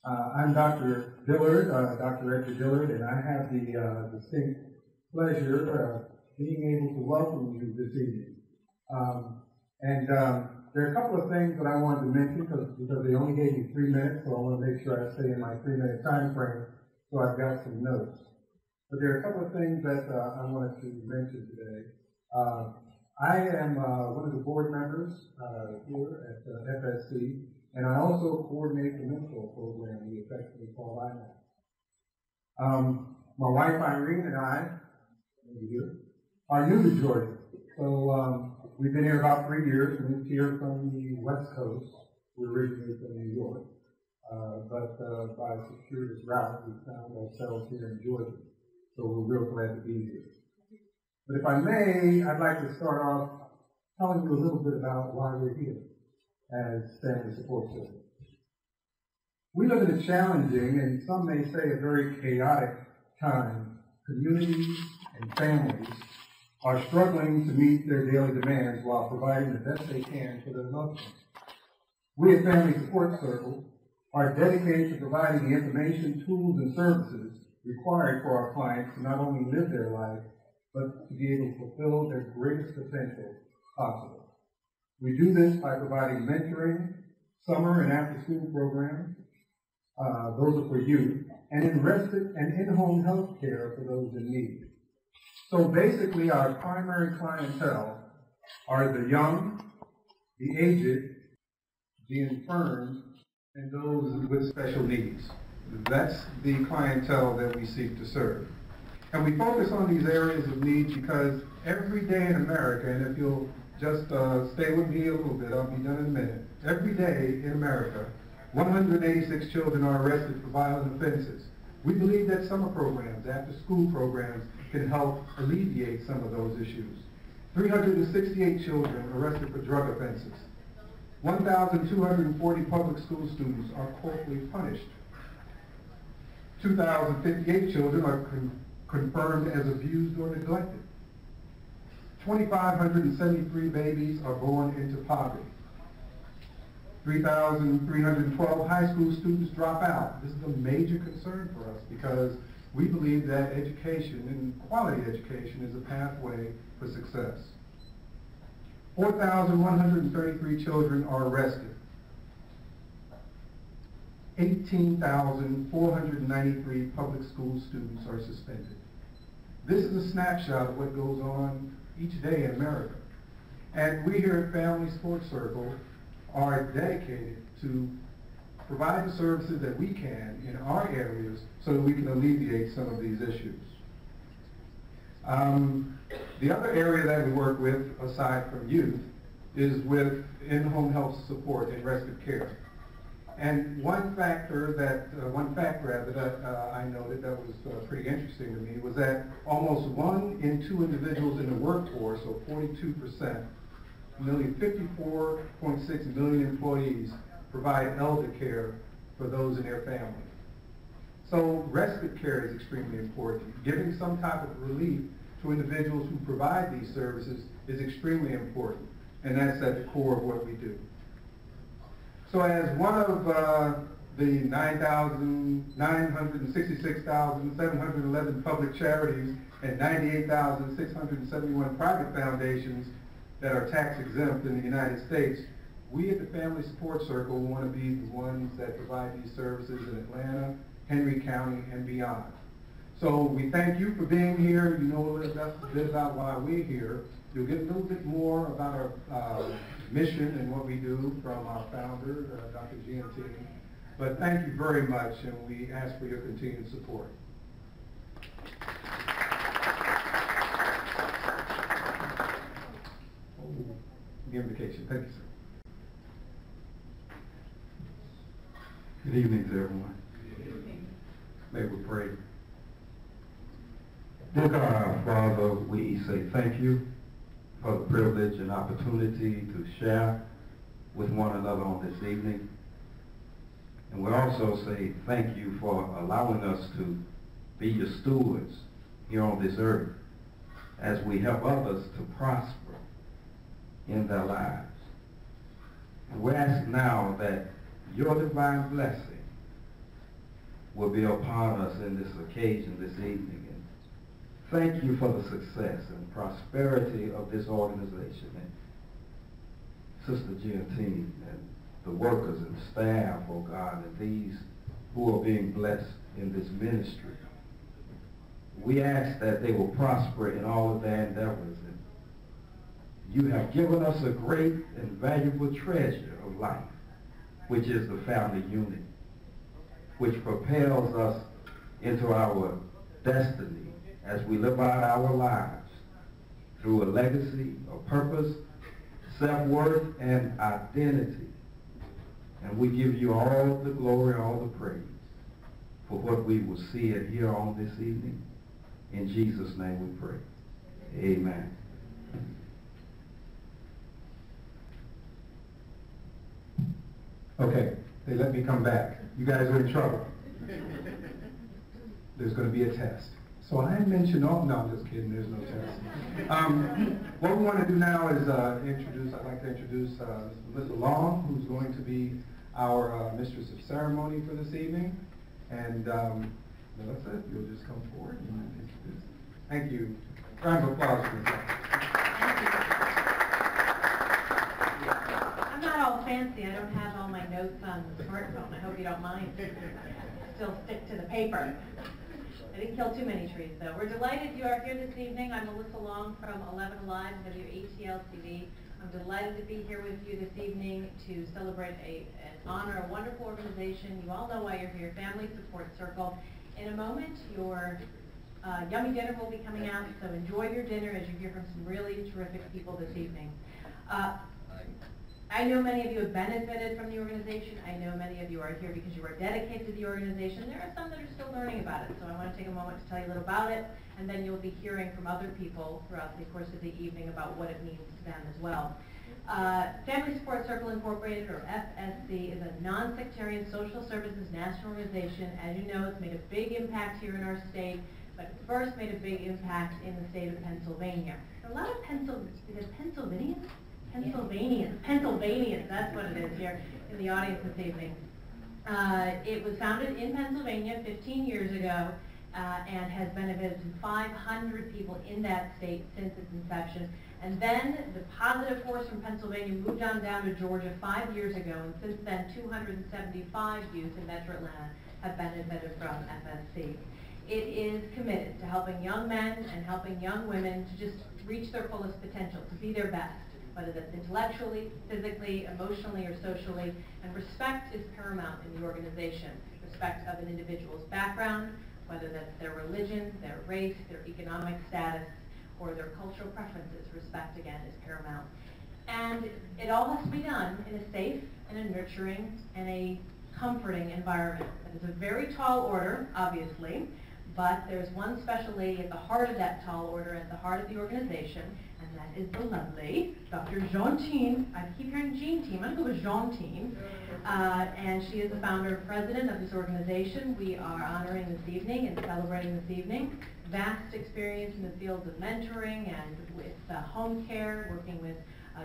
I'm Dr. Dillard, Dr. Edgar Dillard, and I have the distinct pleasure of being able to welcome you this evening. There are a couple of things that I wanted to mention because they only gave me 3 minutes, so I want to make sure I stay in my 3-minute time frame, so I've got some notes. But there are a couple of things that I wanted to mention today. I am one of the board members here at FSC, and I also coordinate the mentor program we affectionately call IMAC. My wife Irene and I are new to Georgia. So we've been here about 3 years, moved here from the West Coast. We're originally from New York. But by a circuitous route, we found ourselves here in Georgia. So we're real glad to be here. But if I may, I'd like to start off telling you a little bit about why we're here as Family Support Service. We live in a challenging, and some may say a very chaotic time. Communities and families are struggling to meet their daily demands while providing the best they can for their loved ones. We at Family Support Circle are dedicated to providing the information, tools, and services required for our clients to not only live their life, but to be able to fulfill their greatest potential possible. We do this by providing mentoring, summer and after-school programs, those are for youth, and in-home health care for those in need. So basically, our primary clientele are the young, the aged, the infirm, and those with special needs. That's the clientele that we seek to serve. And we focus on these areas of need because every day in America, and if you'll just stay with me a little bit, I'll be done in a minute. Every day in America, 186 children are arrested for violent offenses. We believe that summer programs, after-school programs, can help alleviate some of those issues. 368 children arrested for drug offenses. 1,240 public school students are corporally punished. 2,058 children are confirmed as abused or neglected. 2,573 babies are born into poverty. 3,312 high school students drop out. This is a major concern for us because we believe that education and quality education is a pathway for success. 4,133 children are arrested. 18,493 public school students are suspended. This is a snapshot of what goes on each day in America. And we here at Family Support Circle are dedicated to provide the services that we can in our areas so that we can alleviate some of these issues. The other area that we work with, aside from youth, is with in-home health support and respite care. And one fact that I noted that was pretty interesting to me was that almost 1 in 2 individuals in the workforce, or 42%, nearly 54.6 million employees, provide elder care for those in their family. So respite care is extremely important. Giving some type of relief to individuals who provide these services is extremely important, and that's at the core of what we do. So as one of the 966,711 public charities and 98,671 private foundations that are tax exempt in the United States, we at the Family Support Circle want to be the ones that provide these services in Atlanta, Henry County, and beyond. So we thank you for being here. You know a little bit about why we're here. You'll get a little bit more about our mission and what we do from our founder, Dr. Jeantine. But thank you very much, and we ask for your continued support. The invocation. Thank you, sir. Good evening to everyone. Good evening. May we pray. Dear God, our Father, we say thank you for the privilege and opportunity to share with one another on this evening. And we also say thank you for allowing us to be your stewards here on this earth as we help others to prosper in their lives. And we ask now that your divine blessing will be upon us in this occasion this evening. And thank you for the success and prosperity of this organization. And Sister Jeantine and the workers and staff, oh God, and these who are being blessed in this ministry. We ask that they will prosper in all of their endeavors. And you have given us a great and valuable treasure of life, which is the family unit, which propels us into our destiny as we live out our lives through a legacy, a purpose, self-worth, and identity. And we give you all the glory, all the praise for what we will see and hear on this evening. In Jesus' name we pray. Amen. Okay, they let me come back. You guys are in trouble. There's going to be a test. So I mentioned, oh, no, I'm just kidding, there's no test. What we want to do now is I'd like to introduce Mr. Long, who's going to be our mistress of ceremony for this evening. And that's it, you'll just come forward and introduce. Thank you. Round of applause for yourself. I'm not all fancy, I don't have all my notes on the smartphone, I hope you don't mind. Still stick to the paper. I didn't kill too many trees, though. We're delighted you are here this evening. I'm Melissa Long from 11 Alive WATL TV. I'm delighted to be here with you this evening to celebrate and honor a wonderful organization. You all know why you're here, Family Support Circle. In a moment, your yummy dinner will be coming out, so enjoy your dinner as you hear from some really terrific people this evening. I know many of you have benefited from the organization. I know many of you are here because you are dedicated to the organization. There are some that are still learning about it, so I want to take a moment to tell you a little about it, and then you'll be hearing from other people throughout the course of the evening about what it means to them as well. Family Support Circle Incorporated, or FSC, is a non-sectarian social services national organization. As you know, it's made a big impact here in our state, but it first made a big impact in the state of Pennsylvania. A lot of Pennsylvanians, that's what it is here in the audience this evening. It was founded in Pennsylvania 15 years ago and has benefited 500 people in that state since its inception. And then the positive force from Pennsylvania moved on down to Georgia 5 years ago, and since then 275 youth in Metro Atlanta have benefited from FSC. It is committed to helping young men and helping young women to just reach their fullest potential, to be their best, whether that's intellectually, physically, emotionally, or socially. And respect is paramount in the organization. Respect of an individual's background, whether that's their religion, their race, their economic status, or their cultural preferences. Respect, again, is paramount. And it all has to be done in a safe and a nurturing and a comforting environment. It is a very tall order, obviously, but there's one special lady at the heart of that tall order, at the heart of the organization, and that is the lovely Dr. Jeantine. I keep hearing Jeantine. I'm going to go with Jeantine. And she is the founder and president of this organization. We are honoring this evening and celebrating this evening. Vast experience in the fields of mentoring and with home care, working with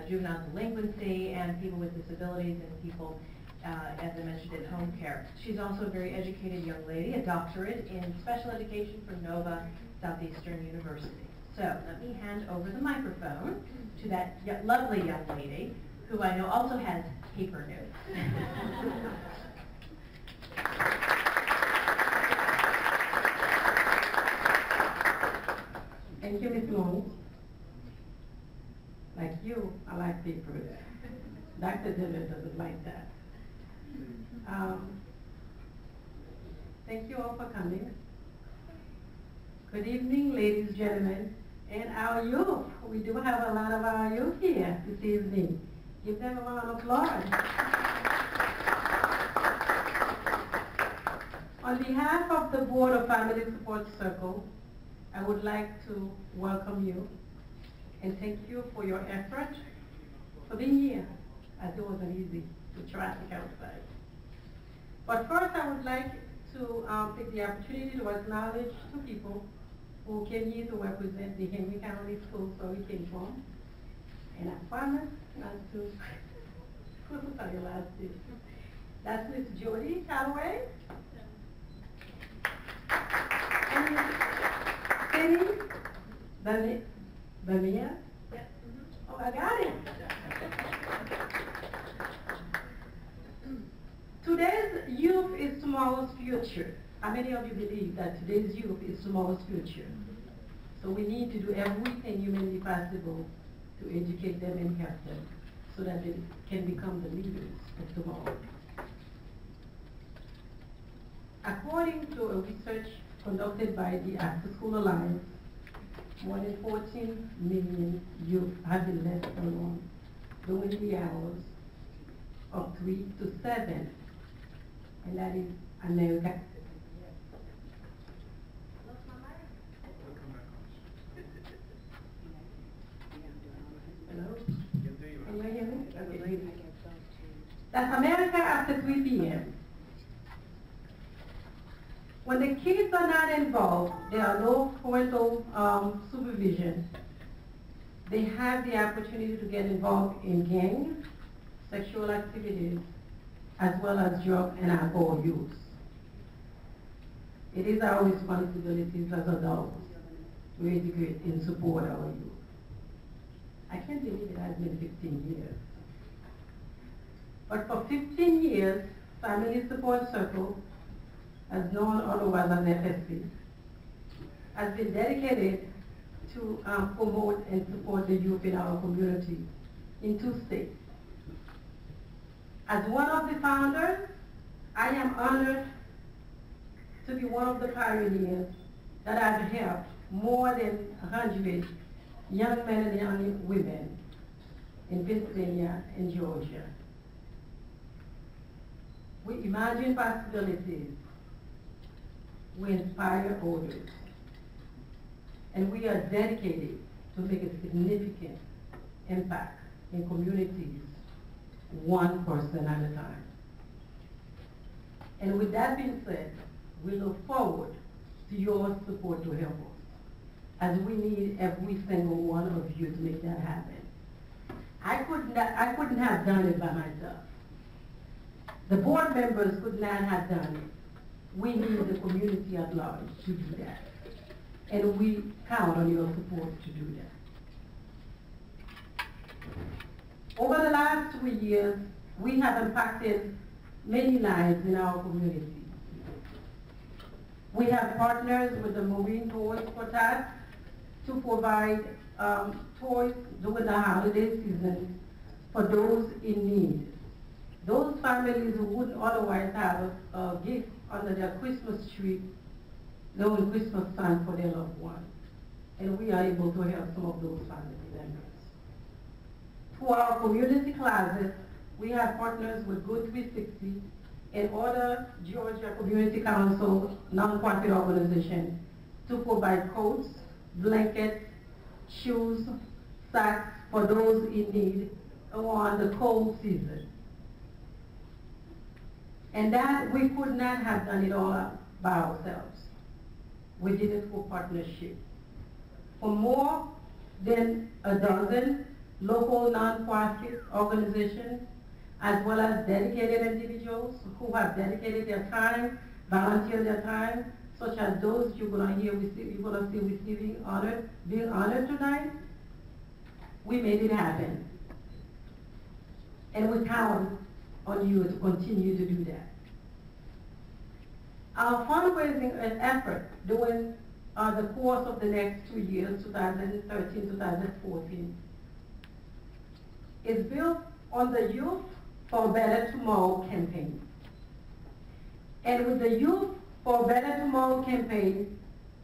juvenile delinquency and people with disabilities and people, as I mentioned, in home care. She's also a very educated young lady, a doctorate in special education from Nova Southeastern University. So let me hand over the microphone to that lovely young lady, who I know also has paper notes. Thank you, Ms. Long. Like you, I like papers. Dr. Dillard doesn't like that. Thank you all for coming. Good evening, ladies and gentlemen, and our youth. We do have a lot of our youth here this evening. Give them a round of applause. On behalf of the Board of Family Support Circle, I would like to welcome you and thank you for your effort for being here, as it wasn't easy with traffic outside. But first, I would like to take the opportunity to acknowledge two people who came here to represent the Henry County Schools where we came from. And I promise not to tell your last name. That's Miss Jody Calloway Cindy? Bamia? Yep. Oh, I got it. Today's youth is tomorrow's future. How many of you believe that today's youth is tomorrow's future? So we need to do everything humanly possible to educate them and help them so that they can become the leaders of tomorrow. According to a research conducted by the After School Alliance, more than 14 million youth have been left alone during the hours of 3 to 7, and that is America. Hello? Can you hear me? Okay. That's America after 3 p.m. When the kids are not involved, there are no parental supervision. They have the opportunity to get involved in gang, sexual activities, as well as drug and alcohol use. It is our responsibilities as adults to educate and support our youth. I can't believe it has been 15 years. But for 15 years, Family Support Circle, as known otherwise as FSC, has been dedicated to promote and support the youth in our community in 2 states. As one of the founders, I am honored to be one of the pioneers that have helped more than 100 young men and young women in Pennsylvania and Georgia. We imagine possibilities. We inspire others. And we are dedicated to make a significant impact in communities, one person at a time. And with that being said, we look forward to your support to help us, as we need every single one of you to make that happen. I couldn't have done it by myself. The board members could not have done it. We need the community at large to do that. And we count on your support to do that. Over the last 3 years, we have impacted many lives in our community. We have partners with the Marine Toys for Tots to provide toys during the holiday season for those in need. Those families who wouldn't otherwise have a gift under their Christmas tree, during Christmas time for their loved one. And we are able to help some of those family members. For our community classes, we have partners with Good 360 and other Georgia Community Council nonprofit organizations to provide coats, blankets, shoes, socks for those in need around the cold season. And that we could not have done it all by ourselves. We did it for partnership. For more than a dozen local nonprofit organizations, as well as dedicated individuals who have dedicated their time, volunteered their time, such as those you're going to see receiving honor, being honored tonight, we made it happen. And we count on you to continue to do that. Our fundraising effort during the course of the next 2 years, 2013-2014, is built on the Youth for a Better Tomorrow campaign. And with the Youth for a Better Tomorrow campaign,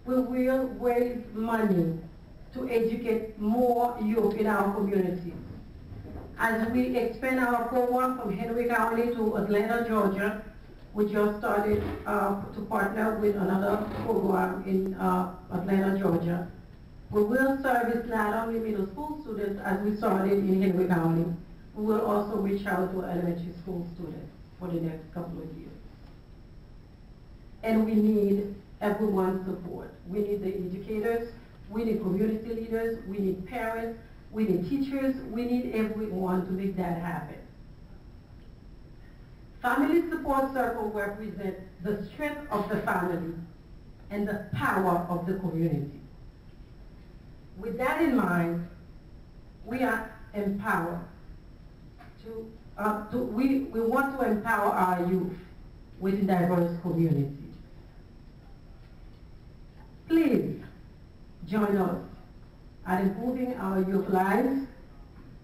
we will raise money to educate more youth in our communities. As we expand our program from Henry County to Atlanta, Georgia, we just started to partner with another program in Atlanta, Georgia. We will service not only middle school students as we started in Henry County, we will also reach out to elementary school students for the next couple of years. And we need everyone's support. We need the educators, we need community leaders, we need parents, we need teachers, we need everyone to make that happen. Family Support Circle represents the strength of the family and the power of the community. With that in mind, we are empowered we want to empower our youth within diverse community. Please join us at improving our youth lives,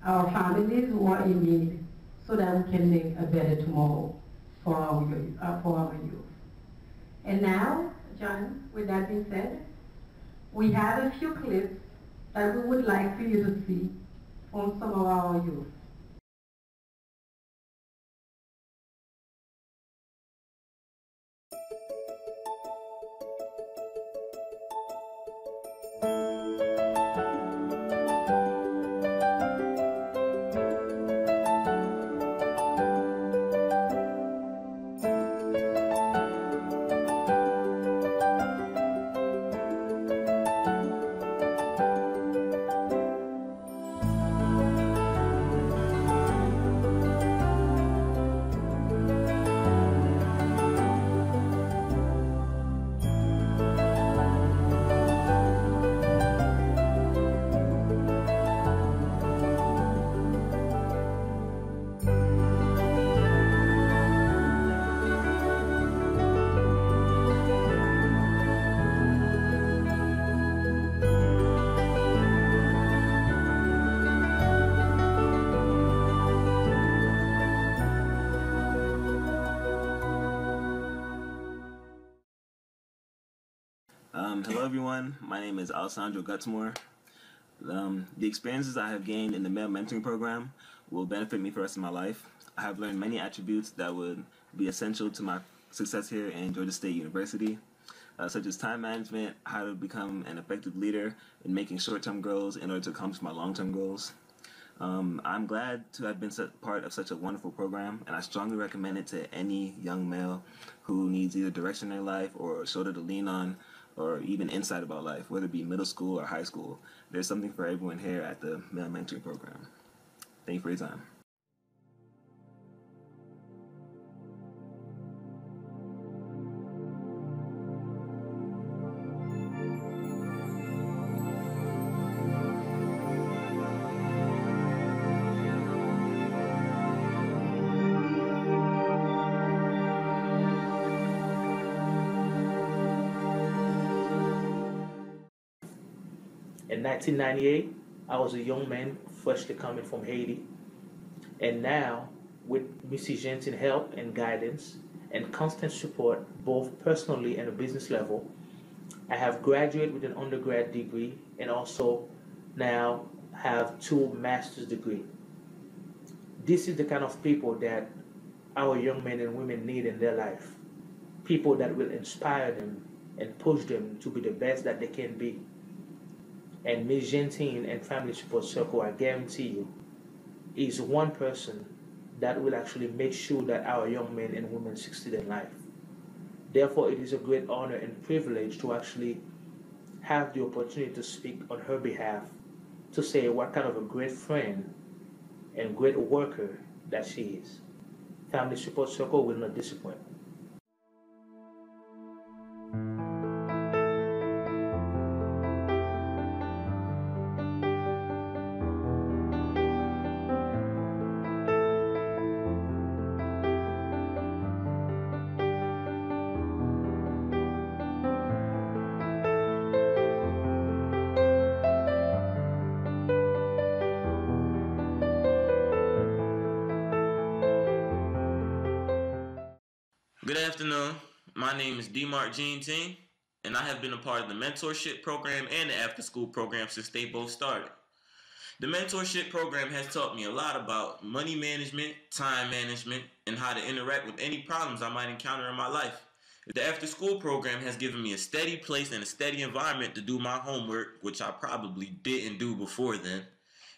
our families who are in need, so that we can make a better tomorrow for our youth. And now, John, with that being said, we have a few clips that we would like for you to see from some of our youth. Hello everyone, my name is Alessandro Gutsmore. The experiences I have gained in the male mentoring program will benefit me for the rest of my life. I have learned many attributes that would be essential to my success here in Georgia State University, such as time management, how to become an effective leader in making short-term goals in order to accomplish my long-term goals. I'm glad to have been part of such a wonderful program, and I strongly recommend it to any young male who needs either direction in their life or a shoulder to lean on, or even insight about life, whether it be middle school or high school. There's something for everyone here at the Male Mentoring Program. Thank you for your time. In 1998, I was a young man freshly coming from Haiti. And now, with Mrs. Jeantine's help and guidance and constant support, both personally and at business level, I have graduated with an undergrad degree and also now have 2 master's degrees. This is the kind of people that our young men and women need in their life. People that will inspire them and push them to be the best that they can be. And Ms. Jeantine and Family Support Circle, I guarantee you, is one person that will actually make sure that our young men and women succeed in life. Therefore, it is a great honor and privilege to actually have the opportunity to speak on her behalf, to say what kind of a great friend and great worker that she is. Family Support Circle will not disappoint. Good afternoon. My name is Dr Jeantine, and I have been a part of the mentorship program and the after-school program since they both started. The mentorship program has taught me a lot about money management, time management, and how to interact with any problems I might encounter in my life. The after-school program has given me a steady place and a steady environment to do my homework, which I probably didn't do before then.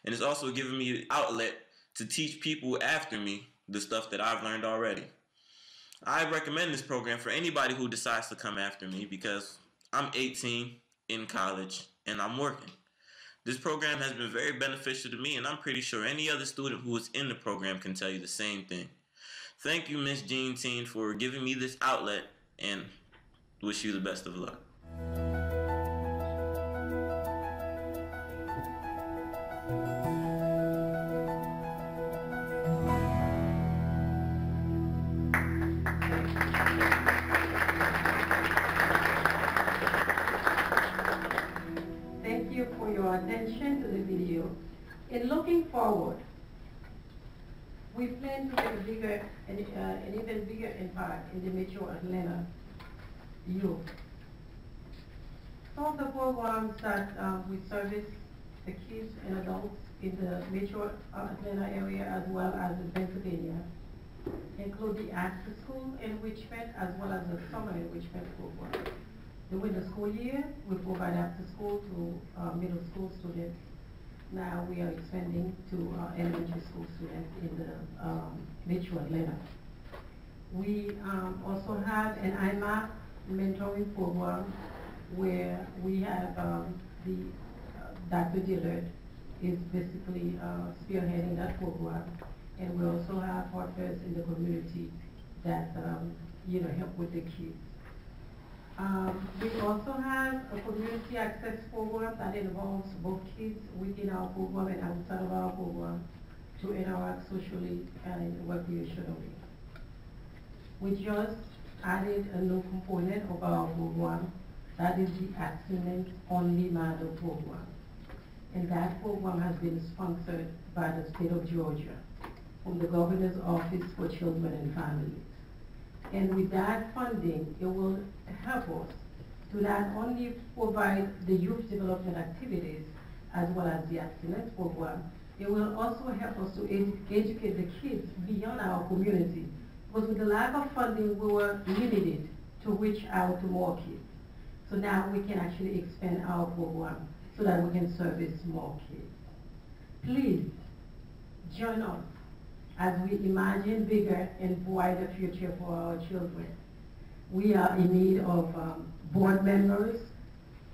And it's also given me an outlet to teach people after me the stuff that I've learned already. I recommend this program for anybody who decides to come after me because I'm 18, in college, and I'm working. This program has been very beneficial to me, and I'm pretty sure any other student who is in the program can tell you the same thing. Thank you, Ms. Jeantine, for giving me this outlet, and wish you the best of luck. forward, we plan to make a bigger, an even bigger impact in the Metro Atlanta youth. Some of the programs that we service the kids and adults in the Metro Atlanta area as well as in Pennsylvania include the after-school enrichment as well as the summer enrichment program. During the school year, we provide after-school to middle school students. Now we are expanding to elementary school students in the Metro Atlanta. We also have an IMAP mentoring program where we have Dr. Dillard is basically spearheading that program, and we also have partners in the community that help with the kids. We also have a community access program that involves both kids within our program and outside of our program to interact socially and recreationally. We just added a new component of our program, that is the Abstinence Only Matter program. And that program has been sponsored by the state of Georgia from the Governor's Office for Children and Families. And with that funding, it will help us to not only provide the youth development activities as well as the abstinence program, it will also help us to educate the kids beyond our community. Because with the lack of funding, we were limited to reach out to more kids. So now we can actually expand our program so that we can service more kids. Please join us as we imagine bigger and brighter future for our children. We are in need of board members,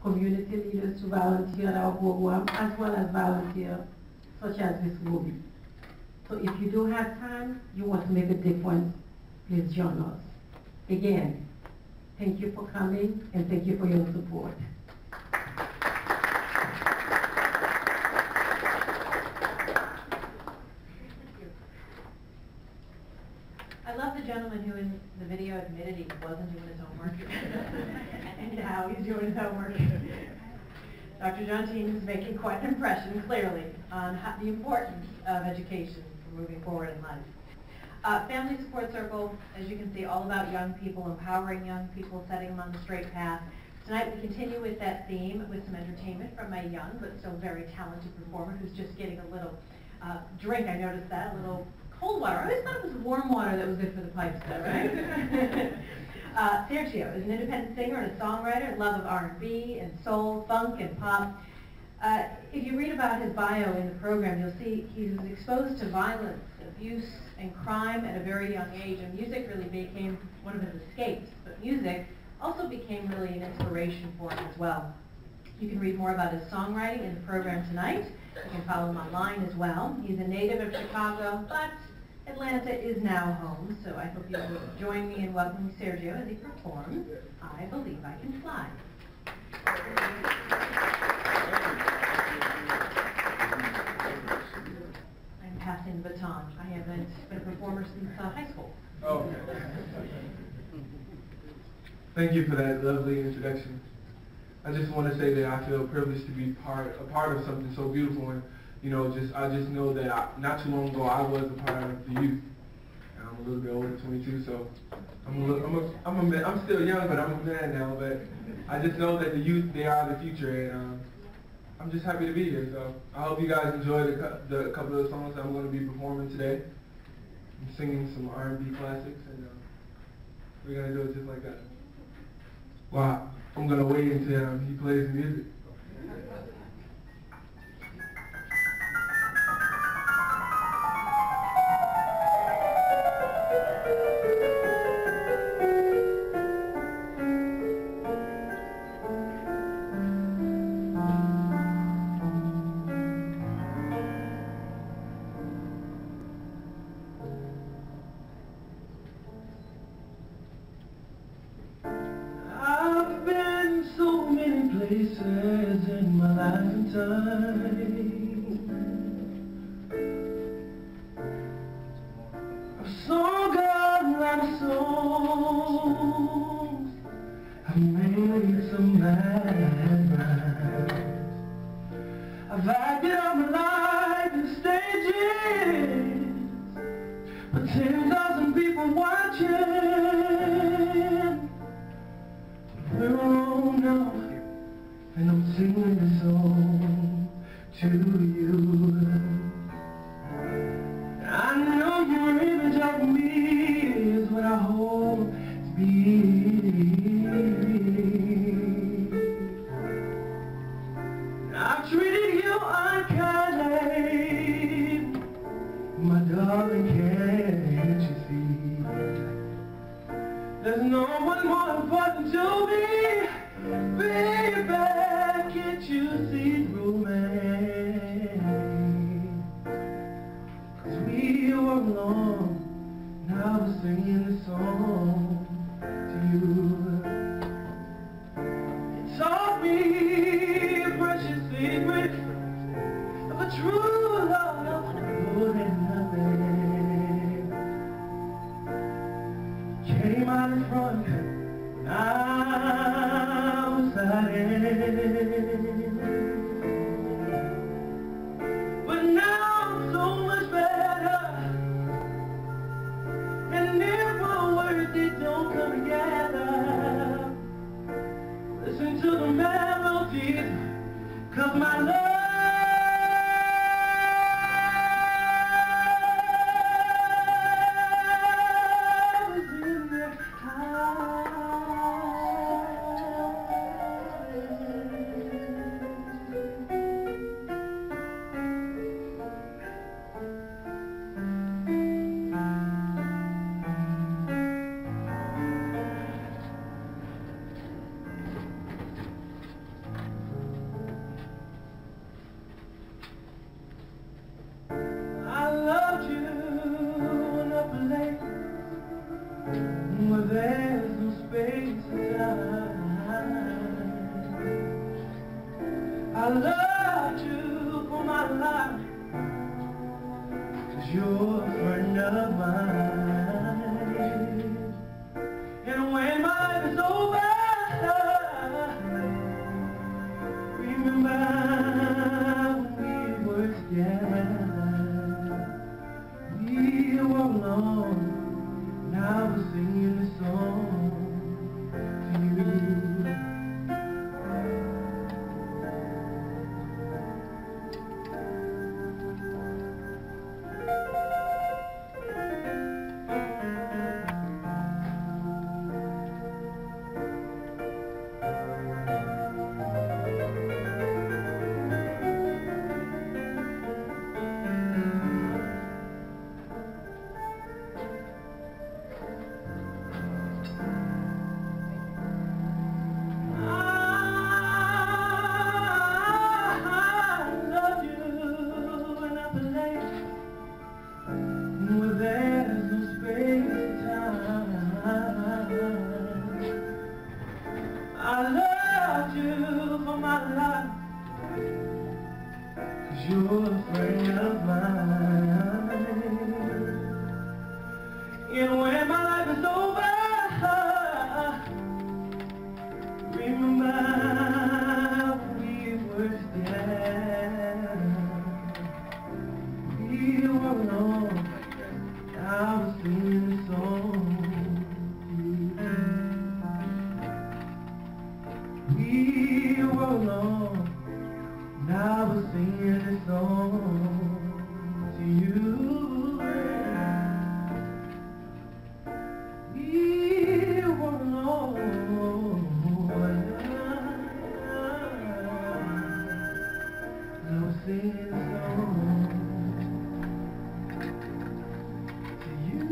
community leaders to volunteer at our program, as well as volunteers such as Ms. Ruby. So if you do have time, you want to make a difference, please join us. Again, thank you for coming and thank you for your support. I love the gentleman who in the video admitted he wasn't doing his homework. And now he's doing his homework. Dr. Jeantine is making quite an impression, clearly, on the importance of education for moving forward in life. Family Support Circle, as you can see, all about young people, empowering young people, setting them on the straight path. Tonight we continue with that theme with some entertainment from my young but still very talented performer who's just getting a little drink, I noticed that, a little cold water. I always thought it was warm water that was good for the pipes though, right? Siergio is an independent singer and a songwriter, and love of R&B and soul, funk, and pop. If you read about his bio in the program, you'll see he was exposed to violence, abuse, and crime at a very young age, and music really became one of his escapes. But music also became really an inspiration for him as well. You can read more about his songwriting in the program tonight. You can follow him online as well. He's a native of Chicago, but Atlanta is now home, so I hope you will join me in welcoming Siergio as he performs I Believe I Can Fly. I'm passing the baton. I haven't been a performer since high school. Oh. Thank you for that lovely introduction. I just want to say that I feel privileged to be a part of something so beautiful, and I just know that not too long ago I was a part of the youth. And I'm a little bit older, 22, so I'm still young, but I'm a man now. But I just know that the youth, they are the future, and I'm just happy to be here. So I hope you guys enjoy the couple of songs that I'm going to be performing today. I'm singing some R&B classics, and we're going to do it just like that. Wow. I'm going to wait until he plays the music. Places in my lifetime, I've sung a lot of songs, I've made some mad rhymes, I've acted all my life in stages But 10,000 people watching. We're on now, and I'm singing this song to you. I know your image of me is what I hope to be. I've treated you unkindly, my darling, can't you see? There's no one more important to me. Baby, can't you see through me? 'Cause we were alone, now we're singing this song to you. It taught me a precious secret of a true love, good and nothing. Came out in front, I was hiding. But now I'm so much better, and if my words they don't come together, listen to the melodies, 'cause my love is in their I loved you in a place where there's no space and time. I loved you for my life, 'cause you're a friend of mine. And when my life is over, remember when we were together. We were alone, now we're singing this song to you. You're a friend of mine. And when my life is over, remember when we were together. We were alone, I was singing this song to you. We were alone, now we're singing this song to you. We were alone, now we're singing this song to you.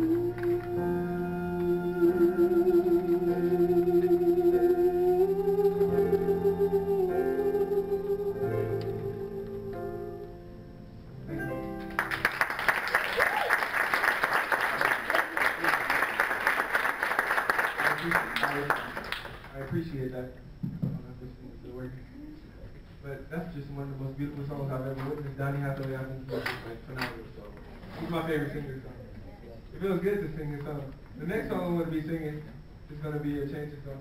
I appreciate that. I don't know if this thing is still working. But that's just one of the most beautiful songs I've ever witnessed. Donny Hathaway, I think he's like phenomenal. So he's my favorite singer. So it feels good to sing this song. The next song I'm going to be singing is going to be a change of song.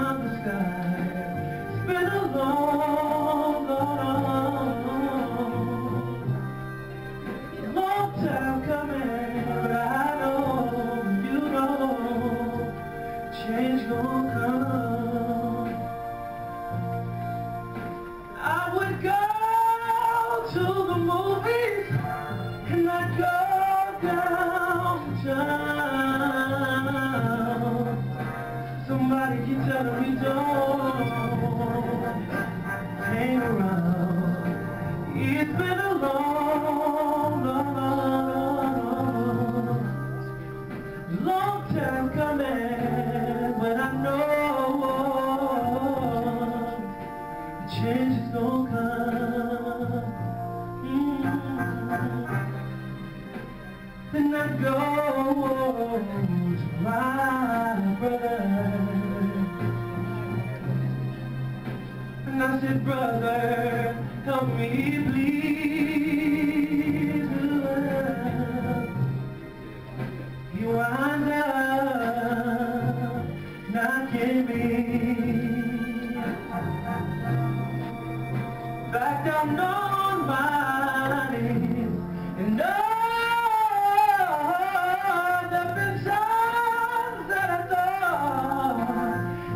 the sky. It's been a long, long time coming, but I know, you know, change gonna come. I would go to the movies and I'd go downtown. Somebody keep telling me don't hang around. It's been a long, long time coming, but I know change is gonna come. Then I go to my brother, and I said, brother, help me please. You wind up knocking me back down on my knees, and there've been times that I thought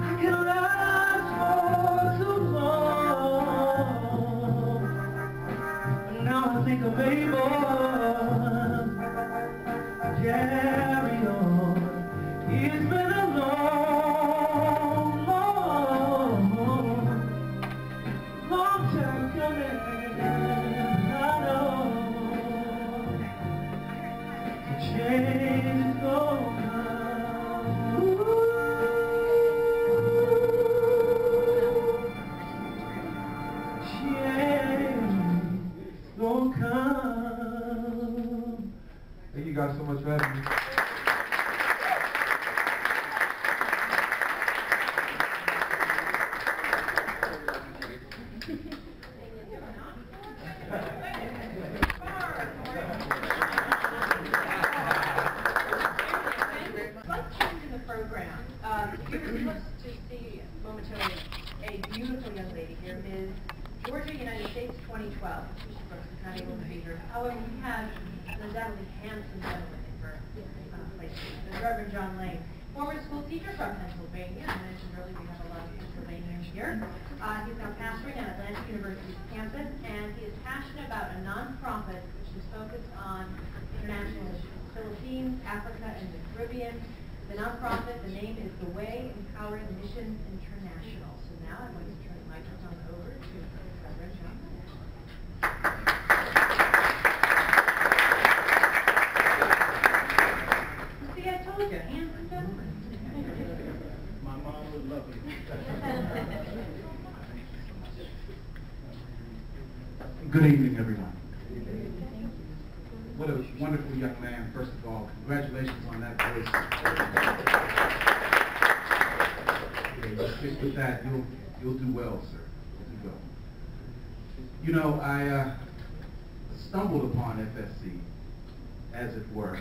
I could last for too long, but now I think I'm able to carry on. It's been a long, long time coming. I know change is gonna come. Ooh, change is gonna come. Thank you guys so much for having me. Let's change in the program. You're supposed to see momentarily a beautiful young lady here, Ms. Georgia, United States, 2012. She's not able to be here. However, we have an undoubtedly handsome gentleman in her place. The Reverend Layne, former school teacher from Pennsylvania. I mentioned earlier we have a lot of Pennsylvanians here. He's now pastoring on Atlantic University's campus, and he is passionate about a nonprofit which is focused on international issues, Philippines, Africa, and the Caribbean. The nonprofit, the name is The Way Empowering Missions International. So now I'm going to turn the microphone over to Reverend Joanne. See, I told you, handsome gentleman. My mom would love you. Good evening, everyone. What a wonderful young man, first of all. Congratulations on that voice. Okay, just stick with that. You'll do well, sir. You'll do well. You know, I stumbled upon FSC, as it were,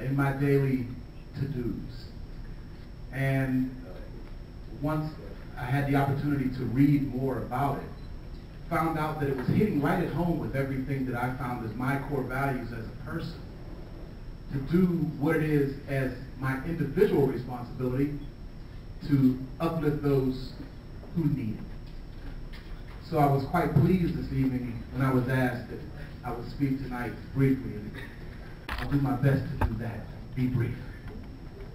in my daily to-dos. And once I had the opportunity to read more about it, found out that it was hitting right at home with everything that I found as my core values as a person. To do what it is as my individual responsibility to uplift those who need it. So I was quite pleased this evening when I was asked that I would speak tonight briefly, and I'll do my best to do that. Be brief.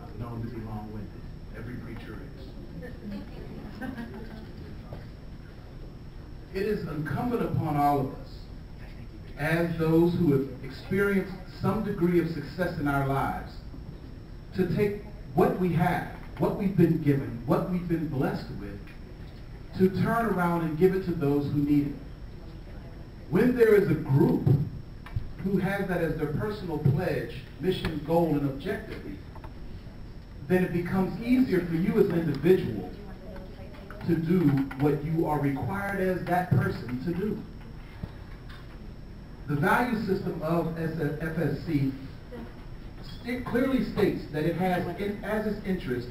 I'm known to be long-winded. Every preacher is. It is incumbent upon all of us, as those who have experienced some degree of success in our lives, to take what we have, what we've been given, what we've been blessed with, to turn around and give it to those who need it. When there is a group who has that as their personal pledge, mission, goal, and objective, then it becomes easier for you as an individual to do what you are required as that person to do. The value system of FSC clearly states that it has as its interest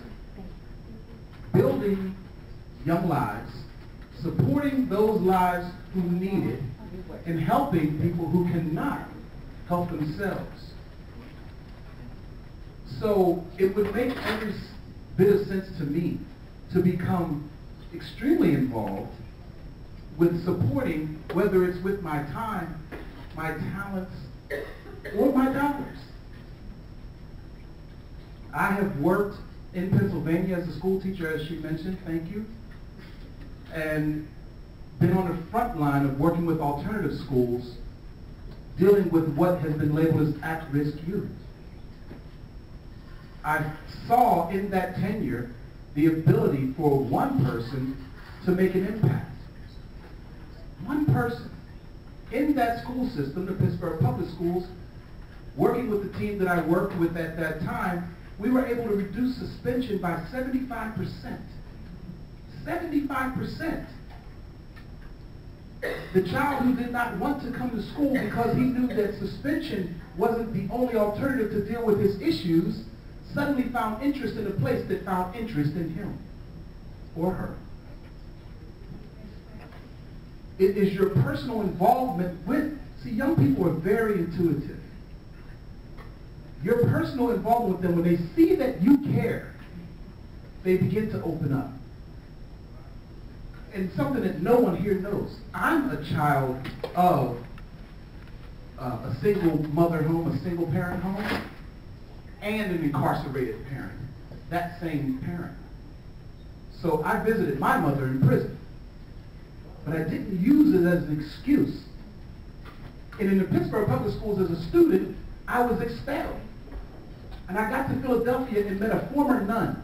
building young lives, supporting those lives who need it, and helping people who cannot help themselves. So it would make every bit of sense to me to become extremely involved with supporting, whether it's with my time, my talents, or my dollars. I have worked in Pennsylvania as a school teacher, as she mentioned, thank you, and been on the front line of working with alternative schools, dealing with what has been labeled as at-risk youth. I saw in that tenure the ability for one person to make an impact. One person in that school system, the Pittsburgh Public Schools, working with the team that I worked with at that time, we were able to reduce suspension by 75%. 75%. The child who did not want to come to school because he knew that suspension wasn't the only alternative to deal with his issues, suddenly found interest in a place that found interest in him or her. It is your personal involvement with, see, young people are very intuitive. Your personal involvement with them, when they see that you care, they begin to open up. And something that no one here knows. I'm a child of a single mother home, a single parent home, and an incarcerated parent, that same parent. So I visited my mother in prison, but I didn't use it as an excuse. And in the Pittsburgh Public Schools as a student, I was expelled. And I got to Philadelphia and met a former nun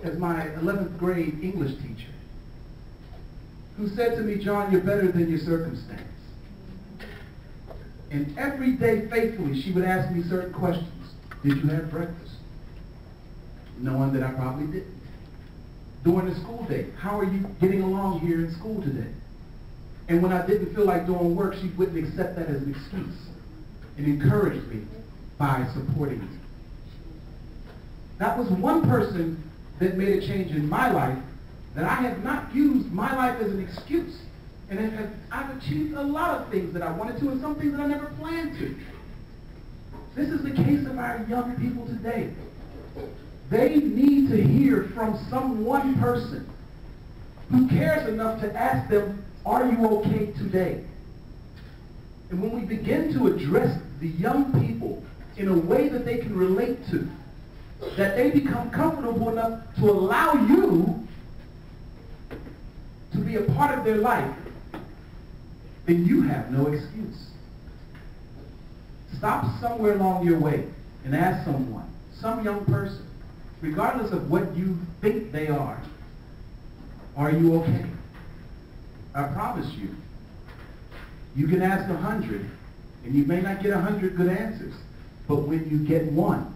as my 11th grade English teacher, who said to me, "John, you're better than your circumstance." And every day faithfully, she would ask me certain questions. Did you have breakfast? Knowing that I probably didn't. During the school day, how are you getting along here in school today? And when I didn't feel like doing work, she wouldn't accept that as an excuse and encouraged me by supporting me. That was one person that made a change in my life, that I have not used my life as an excuse. And I've achieved a lot of things that I wanted to and some things that I never planned to. This is the case of our young people today. They need to hear from some one person who cares enough to ask them, are you okay today? And when we begin to address the young people in a way that they can relate to, that they become comfortable enough to allow you to be a part of their life, then you have no excuse. Stop somewhere along your way and ask someone, some young person, regardless of what you think they are you okay? I promise you, you can ask 100 and you may not get 100 good answers, but when you get one,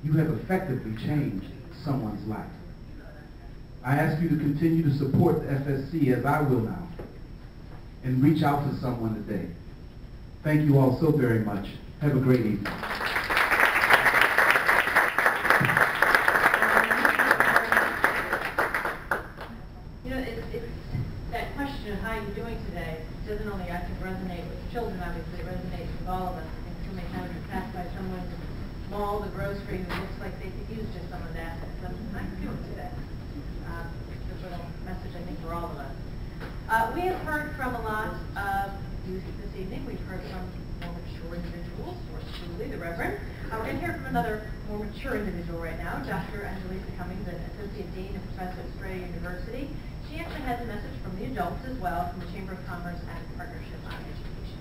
you have effectively changed someone's life. I ask you to continue to support the FSC as I will now, and reach out to someone today. Thank you all so very much. Have a great evening. You know, it's that question of how you're doing today doesn't only, I think, resonate with children, obviously, it resonates with all of us. I think so many times you're passed by someone in the mall, the grocery, who looks like they could use just some of that. Something I can do today. It's a little message, I think, for all of us. We have heard from a lot of youth this evening. We've heard from more mature individuals, or truly the Reverend. We're going to hear from another more mature individual right now, Dr. Angelise Cummings, an Associate Dean and Professor at Strayer University. She actually has a message from the adults as well, from the Chamber of Commerce and Partnership on Education.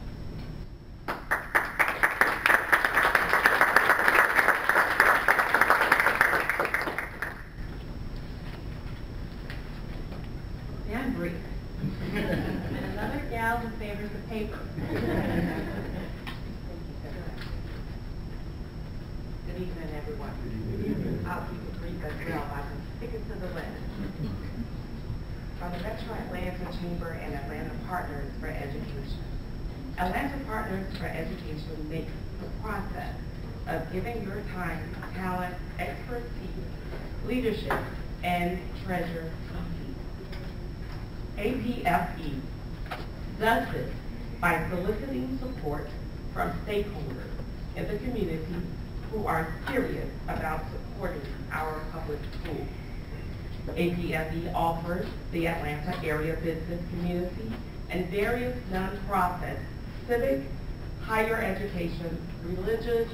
Yeah, I'm brief. And another gal who favors the paper. Good evening, everyone. I'll keep it brief as well. I can stick it to the list. From the Metro Atlanta Chamber and Atlanta Partners for Education. Atlanta Partners for Education makes the process of giving your time, talent, expertise, leadership, and treasure APFE does this by soliciting support from stakeholders in the community who are serious about supporting our public schools. APFE offers the Atlanta area business community and various nonprofit, civic, higher education, religious,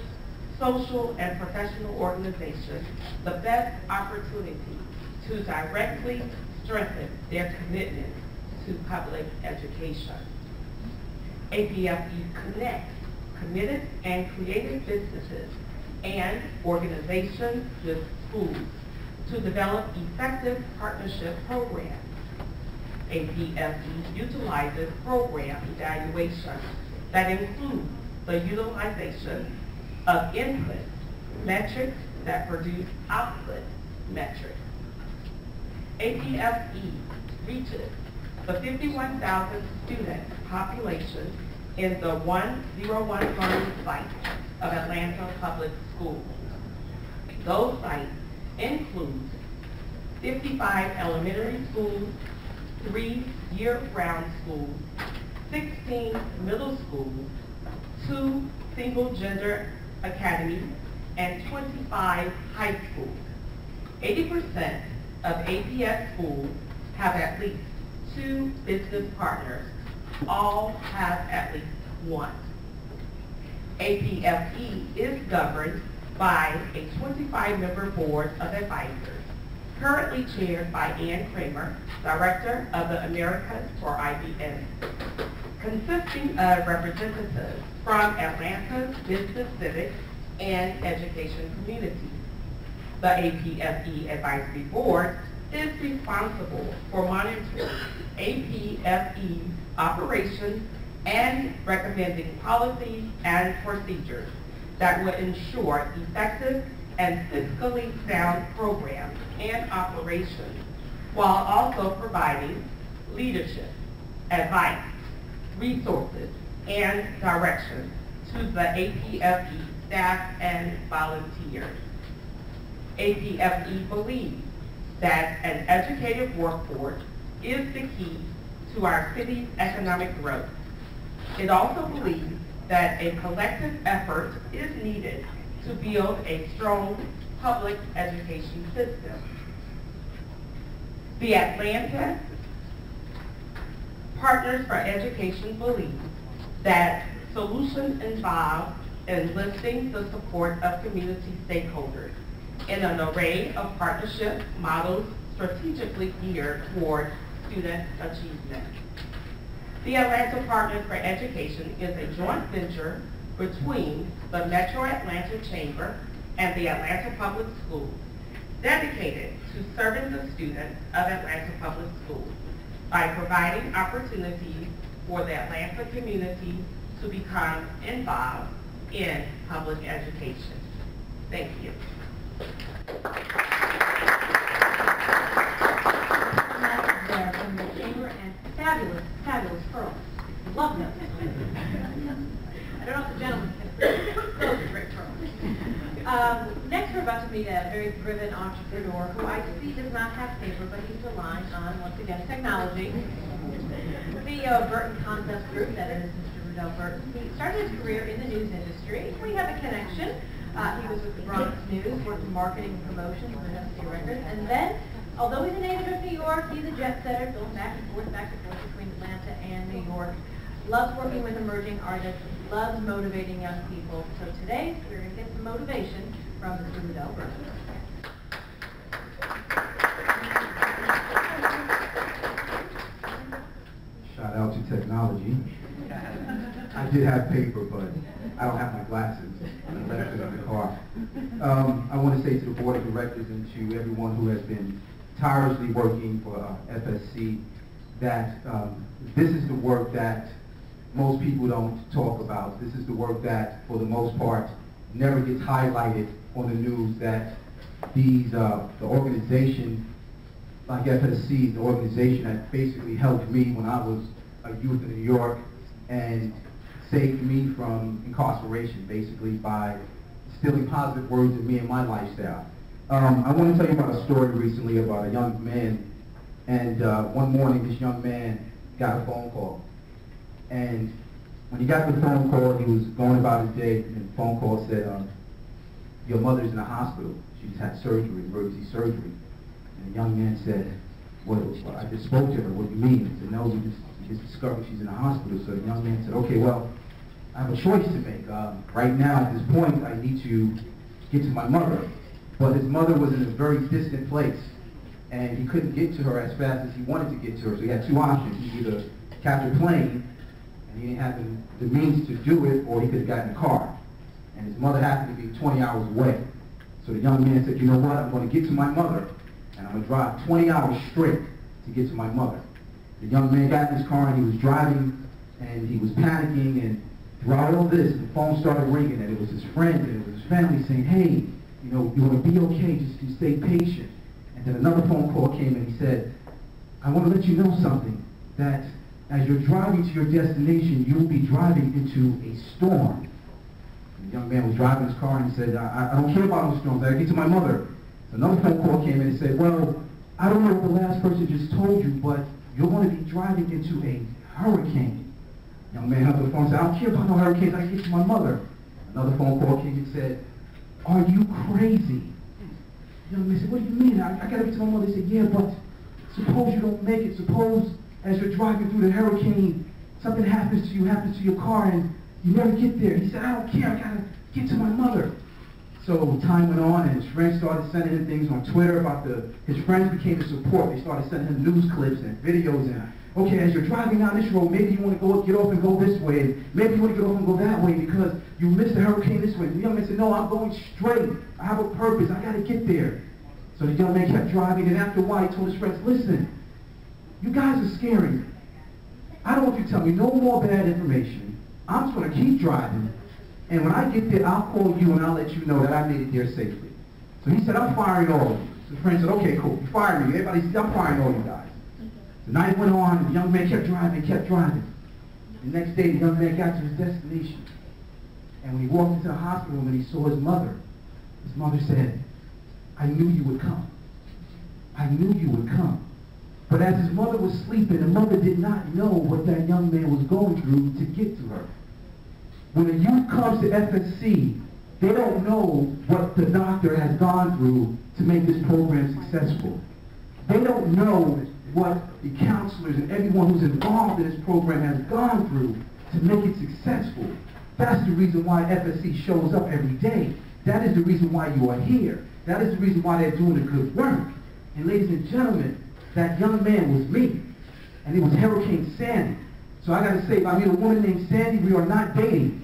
social, and professional organizations the best opportunity to directly strengthen their commitment to public education. APFE connects committed and creative businesses and organizations with schools to develop effective partnership programs. APFE utilizes program evaluation that includes the utilization of input metrics that produce output metrics. APFE reaches the 51,000 student population in the 101 learning sites of Atlanta Public Schools. Those sites include 55 elementary schools, 3 year-round schools, 16 middle schools, 2 single-gender academies, and 25 high schools. 80% of APS schools have at least 2 business partners. All have at least 1. APFE is governed by a 25-member board of advisors, currently chaired by Ann Kramer, Director of the Americas for IBM, consisting of representatives from Atlanta's business, civic, and education communities. The APFE Advisory Board is responsible for monitoring APFE operations and recommending policies and procedures that would ensure effective and fiscally sound programs and operations, while also providing leadership, advice, resources, and direction to the APFE staff and volunteers. APFE believes that an educated workforce is the key to our city's economic growth. It also believes that a collective effort is needed to build a strong public education system. The Atlanta Partners for Education believes that solutions involve enlisting the support of community stakeholders in an array of partnership models strategically geared toward student achievement. The Atlanta Partners for Education is a joint venture between the Metro Atlanta Chamber and the Atlanta Public Schools, dedicated to serving the students of Atlanta Public Schools by providing opportunities for the Atlanta community to become involved in public education. Thank you. There from the chamber, and fabulous, fabulous pearls. Love them. I don't know if the gentleman can. Those are great pearls. Next, we're about to meet a very driven entrepreneur who I see does not have paper, but he's relying on, once again, technology. The CEO of Burton Concept Group, that is Mr. Rudell Burton. He started his career in the news industry. We have a connection. He was with the Bronx News, worked in marketing and promotions for NFC Records, and then, although he's a native of New York, he's a jet setter, going back and forth between Atlanta and New York. Loves working with emerging artists, loves motivating young people. So today, we're going to get some motivation from Mr. Rudell Burton. Shout out to technology. I did have paper, but I don't have my glasses. I left it in the car. I want to say to the board of directors and to everyone who has been tirelessly working for FSC that this is the work that most people don't talk about. This is the work that, for the most part, never gets highlighted on the news, that these, the organization like FSC, the organization that basically helped me when I was a youth in New York and saved me from incarceration, basically by instilling positive words in me and my lifestyle. I want to tell you about a story recently about a young man. And one morning, this young man got a phone call. And when he got the phone call, he was going about his day, and the phone call said, your mother's in the hospital. She just had surgery, emergency surgery. And the young man said, well, I just spoke to her. What do you mean? He said, no, we just discovered she's in the hospital. So the young man said, okay, well, I have a choice to make. Right now, at this point, I need to get to my mother. But his mother was in a very distant place, and he couldn't get to her as fast as he wanted to get to her. So he had two options. He could either catch a plane, and he didn't have the means to do it, or he could have gotten a car. And his mother happened to be 20 hours away. So the young man said, you know what, I'm going to get to my mother, and I'm going to drive 20 hours straight to get to my mother. The young man got in his car, and he was driving, and he was panicking, and throughout all this, the phone started ringing, and it was his friends, and it was his family saying, hey, you know, you want to be okay, just stay patient. And then another phone call came, and he said, I want to let you know something, that as you're driving to your destination, you'll be driving into a storm. The young man was driving his car, and he said, I don't care about those storms, I get to my mother. So another phone call came in and said, well, I don't know what the last person just told you, but you're going to be driving into a hurricane. The young man hung up the phone and said, I don't care about no hurricanes, I get to my mother. Another phone call came and said, are you crazy? The young man said, what do you mean? I got to get to my mother. He said, yeah, but suppose you don't make it. Suppose as you're driving through the hurricane, something happens to you, happens to your car, and you never get there. He said, I don't care. I got to get to my mother. So time went on, and his friends started sending him things on Twitter about his friends became his support. They started sending him news clips and videos, and okay, as you're driving down this road, maybe you want to get off and go this way. Maybe you want to get off and go that way because you missed the hurricane this way. The young man said, no, I'm going straight. I have a purpose. I got to get there. So the young man kept driving, and after a while, he told his friends, listen, you guys are scaring me. I don't want you to tell me no more bad information. I'm just going to keep driving, and when I get there, I'll call you, and I'll let you know that I made it there safely. So he said, I'm firing all of you. So the friend said, okay, cool. You fired me. Everybody said, I'm firing all you guys. The night went on, and the young man kept driving, kept driving. The next day, the young man got to his destination. And when he walked into the hospital room and he saw his mother said, I knew you would come. I knew you would come. But as his mother was sleeping, the mother did not know what that young man was going through to get to her. When a youth comes to FSC, they don't know what the doctor has gone through to make this program successful. They don't know what the counselors and everyone who's involved in this program has gone through to make it successful. That's the reason why FSC shows up every day. That is the reason why you are here. That is the reason why they're doing the good work. And ladies and gentlemen, that young man was me. And it was Hurricane Sandy. So I got to say, if I meet a woman named Sandy, we are not dating.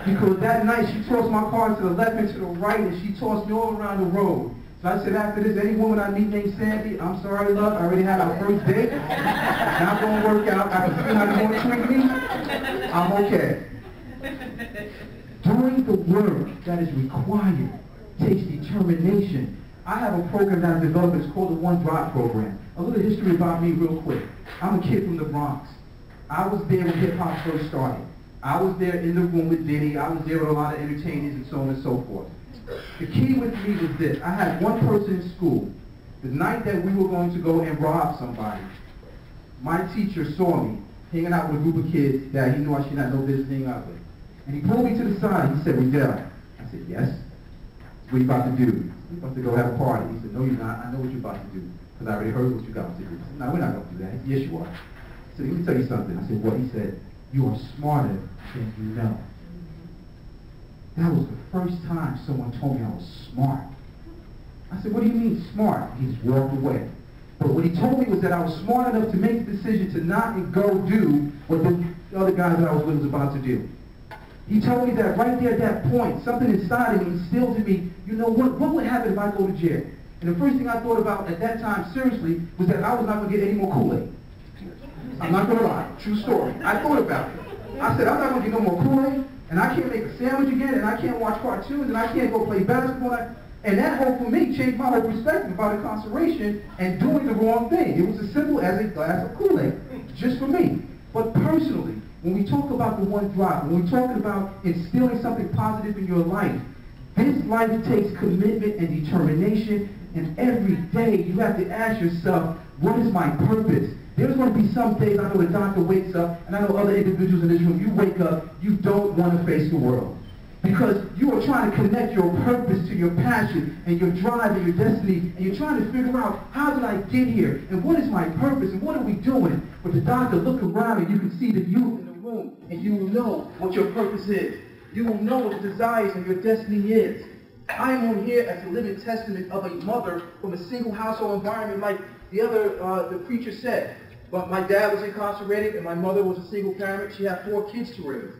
Because that night she tossed my car to the left and to the right, and she tossed me all around the road. So I said, after this, any woman I meet named Sandy, I'm sorry, love, I already had our first date. It's not going to work out. I can see how you want to treat me. I'm okay. Doing the work that is required takes determination. I have a program that I've developed. It's called the One Drop Program. A little history about me real quick. I'm a kid from the Bronx. I was there when hip-hop first started. I was there in the room with Diddy. I was there with a lot of entertainers and so on and so forth. The key with me was this. I had one person in school. The night that we were going to go and rob somebody, my teacher saw me hanging out with a group of kids that he knew I should not know business hanging out with. And he pulled me to the side. He said, Rudell. I said, yes. What are you about to do? We're about to go have a party. He said, no, you're not. I know what you're about to do. Because I already heard what you got to do. I said, no, we're not going to do that. Yes, you are. He said, let me tell you something. I said, what? He said, you are smarter than you know. That was the first time someone told me I was smart. I said, what do you mean smart? He just walked away. But what he told me was that I was smart enough to make the decision to not go do what the other guys that I was with was about to do. He told me that right there at that point, something inside of me instilled in me, you know what would happen if I go to jail? And the first thing I thought about at that time, seriously, was that I was not going to get any more Kool-Aid. I'm not going to lie. True story. I thought about it. I said, I'm not going to get no more Kool-Aid, and I can't make a sandwich again, and I can't watch cartoons, and I can't go play basketball. And that whole, for me, changed my whole perspective about incarceration and doing the wrong thing. It was as simple as a glass of Kool-Aid, just for me. But personally, when we talk about the one drop, when we're talking about instilling something positive in your life, This life takes commitment and determination, and every day you have to ask yourself, what is my purpose? There's going to be some days, I know a doctor wakes up, and I know other individuals in this room, you wake up, you don't want to face the world. Because you are trying to connect your purpose to your passion and your drive and your destiny, and you're trying to figure out, how did I get here? And what is my purpose? And what are we doing? But the doctor look around and you can see the youth in the room, and you will know what your purpose is. You will know what the desires and your destiny is. I am on here as a living testament of a mother from a single household environment, like the preacher said. But my dad was incarcerated and my mother was a single parent. She had 4 kids to raise.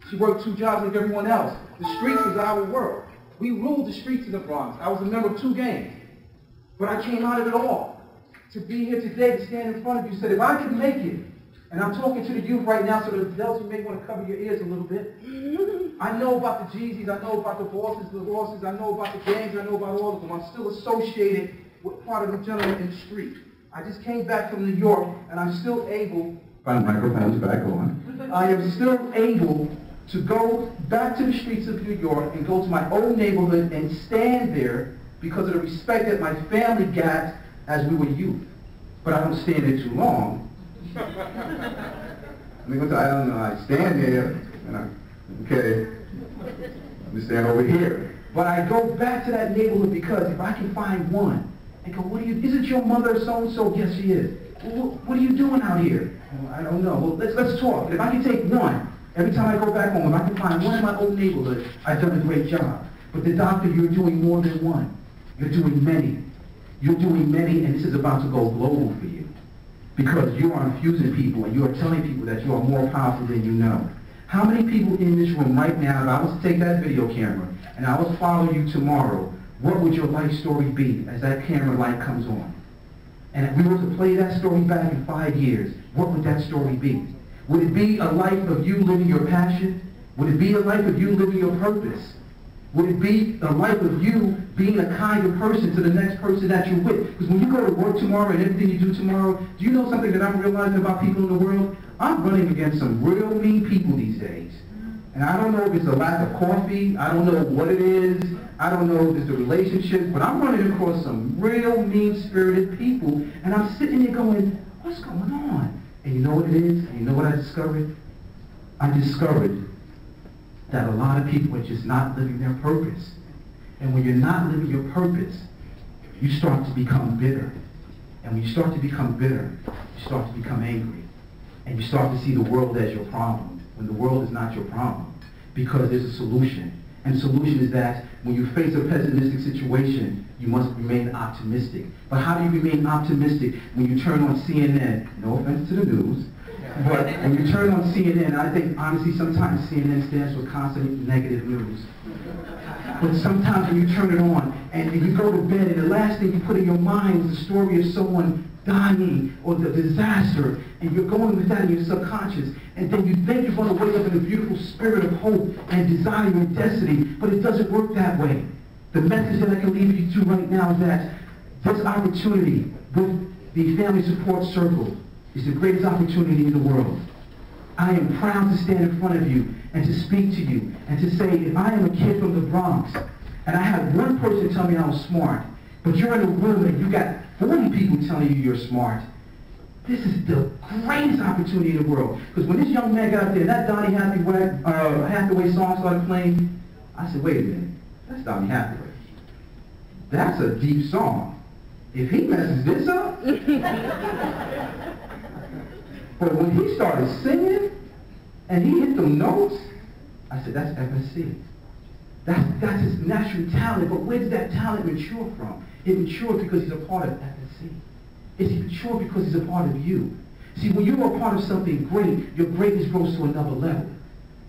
She worked 2 jobs like everyone else. The streets was our world. We ruled the streets in the Bronx. I was a member of 2 gangs. But I came out of it all. To be here today, to stand in front of you, said, if I can make it, and I'm talking to the youth right now, so the adults, you may want to cover your ears a little bit. I know about the Jeezys, I know about the bosses, I know about the gangs, I know about all of them. I'm still associated with part of the gentleman in the street. I just came back from New York, and I'm still able, my microphone's back on, I am still able to go back to the streets of New York and go to my old neighborhood and stand there because of the respect that my family got as we were youth. But I don't stand there too long. I don't know, I stand there, and okay, let me stand over here. But I go back to that neighborhood because if I can find one, and go, isn't your mother so-and-so? Yes, she is. Well, what are you doing out here? Well, I don't know. Well, let's talk. If I can take one, every time I go back home, if I can find one in my old neighborhood, I've done a great job. But the doctor, you're doing more than one. You're doing many. You're doing many, and this is about to go global for you. Because you are infusing people, and you are telling people that you are more powerful than you know. How many people in this room right now, if I was to take that video camera, and I was to follow you tomorrow, what would your life story be as that camera light comes on? And if we were to play that story back in 5 years, what would that story be? Would it be a life of you living your passion? Would it be a life of you living your purpose? Would it be a life of you being a kind of person to the next person that you're with? Because when you go to work tomorrow and everything you do tomorrow, do you know something that I'm realizing about people in the world? I'm running against some real mean people these days. And I don't know if it's a lack of coffee, I don't know what it is, I don't know if it's the relationships, but I'm running across some real mean-spirited people, and I'm sitting there going, what's going on? And you know what it is? And you know what I discovered? I discovered that a lot of people are just not living their purpose. And when you're not living your purpose, you start to become bitter. And when you start to become bitter, you start to become angry. And you start to see the world as your problem, when the world is not your problem, because there's a solution. And the solution is that when you face a pessimistic situation, you must remain optimistic. But how do you remain optimistic when you turn on CNN? No offense to the news. But when you turn on CNN, I think honestly sometimes CNN stands for constant negative news. But sometimes when you turn it on and you go to bed and the last thing you put in your mind is the story of someone dying or the disaster, and you're going with that in your subconscious, and then you think you're going to wake up in a beautiful spirit of hope and desire and destiny, but it doesn't work that way. The message that I can leave you to right now is that this opportunity with the Family Support Circle is the greatest opportunity in the world. I am proud to stand in front of you and to speak to you and to say, if I am a kid from the Bronx and I had one person tell me I was smart, but you're in a room and you got 40 people telling you you're smart, this is the greatest opportunity in the world. Because when this young man got up there, that Donny Hathaway song started playing, I said, wait a minute, that's Donny Hathaway. That's a deep song. If he messes this up, but when he started singing and he hit them notes, I said, that's FSC. That's his natural talent, but where does that talent mature from? It matures because he's a part of FSC. It's mature because he's a part of you. See, when you're a part of something great, your greatness grows to another level.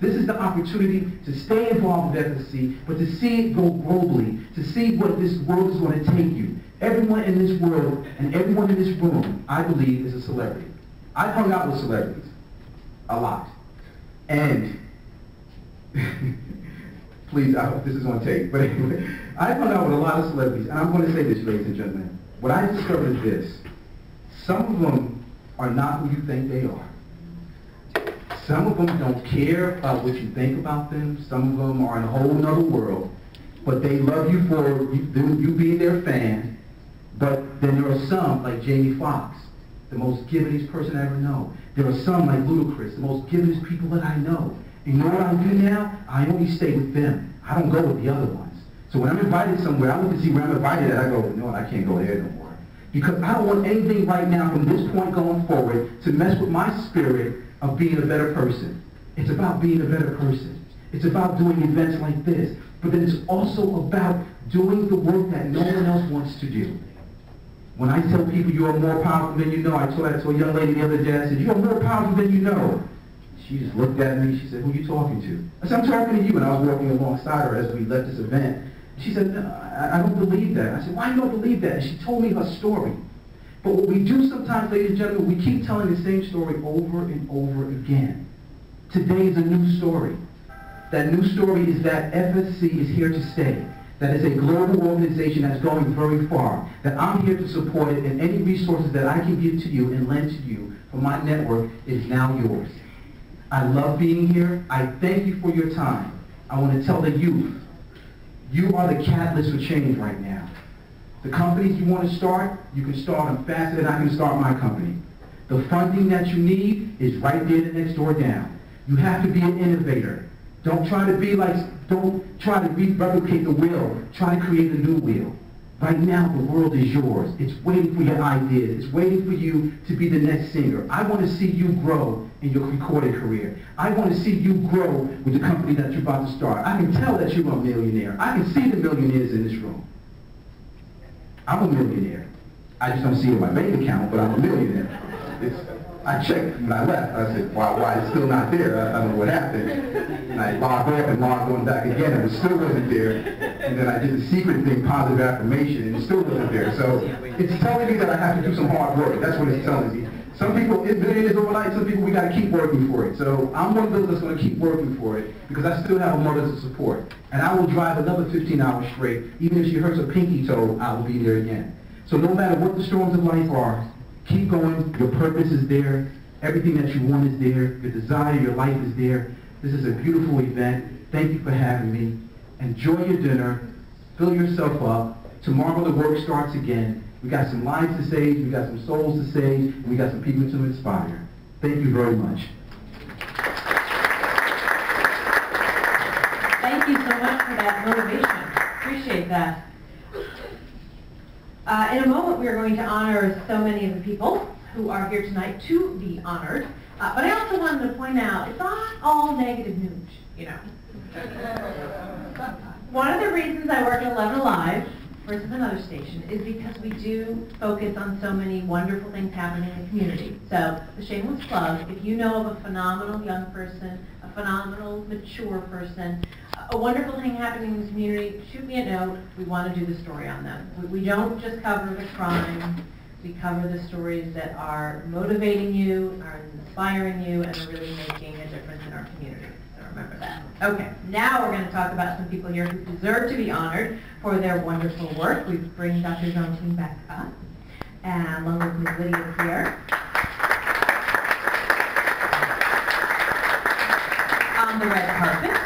This is the opportunity to stay involved with FSC, but to see it go globally, to see what this world is going to take you. Everyone in this world and everyone in this room, I believe, is a celebrity. I've hung out with celebrities a lot. And please, I hope this is on tape, but anyway, I've hung out with a lot of celebrities, and I'm going to say this, ladies and gentlemen. What I discovered is this. Some of them are not who you think they are. Some of them don't care about what you think about them. Some of them are in a whole nother world. but they love you for you being their fan. But then there are some, like Jamie Foxx, the most givingest person I ever know. There are some, like Ludacris, the most givingest people that I know. And you know what I do now? I only stay with them. I don't go with the other ones. So when I'm invited somewhere, I look to see where I'm invited at. I go, no, I can't go there no more. Because I don't want anything right now from this point going forward to mess with my spirit of being a better person. It's about being a better person. It's about doing events like this. But then it's also about doing the work that no one else wants to do. When I tell people you are more powerful than you know, I told a young lady the other day, I said, you are more powerful than you know. She just looked at me, she said, who are you talking to? I said, I'm talking to you, and I was walking alongside her as we left this event. She said, no, I don't believe that. I said, why you don't believe that? And she told me her story. But what we do sometimes, ladies and gentlemen, we keep telling the same story over and over again. Today is a new story. That new story is that FSC is here to stay. That is a global organization that's going very far. That I'm here to support it, and any resources that I can give to you and lend to you from my network is now yours. I love being here. I thank you for your time. I want to tell the youth, you are the catalyst for change right now. The companies you want to start, you can start them faster than I can start my company. The funding that you need is right there the next door down. You have to be an innovator. Don't try to replicate the wheel. Try to create a new wheel. Right now, the world is yours. It's waiting for your ideas. It's waiting for you to be the next singer. I want to see you grow in your recording career. I want to see you grow with the company that you're about to start. I can tell that you're a millionaire. I can see the millionaires in this room. I'm a millionaire. I just don't see it in my bank account, but I'm a millionaire. I checked when I left. I said, why it's still not there? I don't know what happened. And I logged off and logged on back again, and it still wasn't there. And then I did the secret thing, positive affirmation, and it still wasn't there. So it's telling me that I have to do some hard work. That's what it's telling me. Some people, it is overnight. Some people, we got to keep working for it. So I'm one of those that's going to keep working for it because I still have a mother to support. And I will drive another 15 hours straight. Even if she hurts her pinky toe, I will be there again. So no matter what the storms of life are, keep going. Your purpose is there. Everything that you want is there. Your desire, your life is there. This is a beautiful event. Thank you for having me. Enjoy your dinner. Fill yourself up. Tomorrow the work starts again. We got some lives to save. We got some souls to save. And we got some people to inspire. Thank you very much. Thank you so much for that motivation. Appreciate that. In a moment, we are going to honor so many of the people who are here tonight to be honored. But I also wanted to point out, it's not all negative news, you know. One of the reasons I work at 11 Alive versus another station is because we do focus on so many wonderful things happening in the community. So, the shameless plug, if you know of a phenomenal young person, a phenomenal mature person, a wonderful thing happening in the community, shoot me a note. We want to do the story on them. We don't just cover the crime. We cover the stories that are motivating you, are inspiring you, and are really making a difference in our community. So remember that. Okay, now we're going to talk about some people here who deserve to be honored for their wonderful work. We bring Dr. Jeantine back up, and along with Ms. Lydia here. On the red carpet.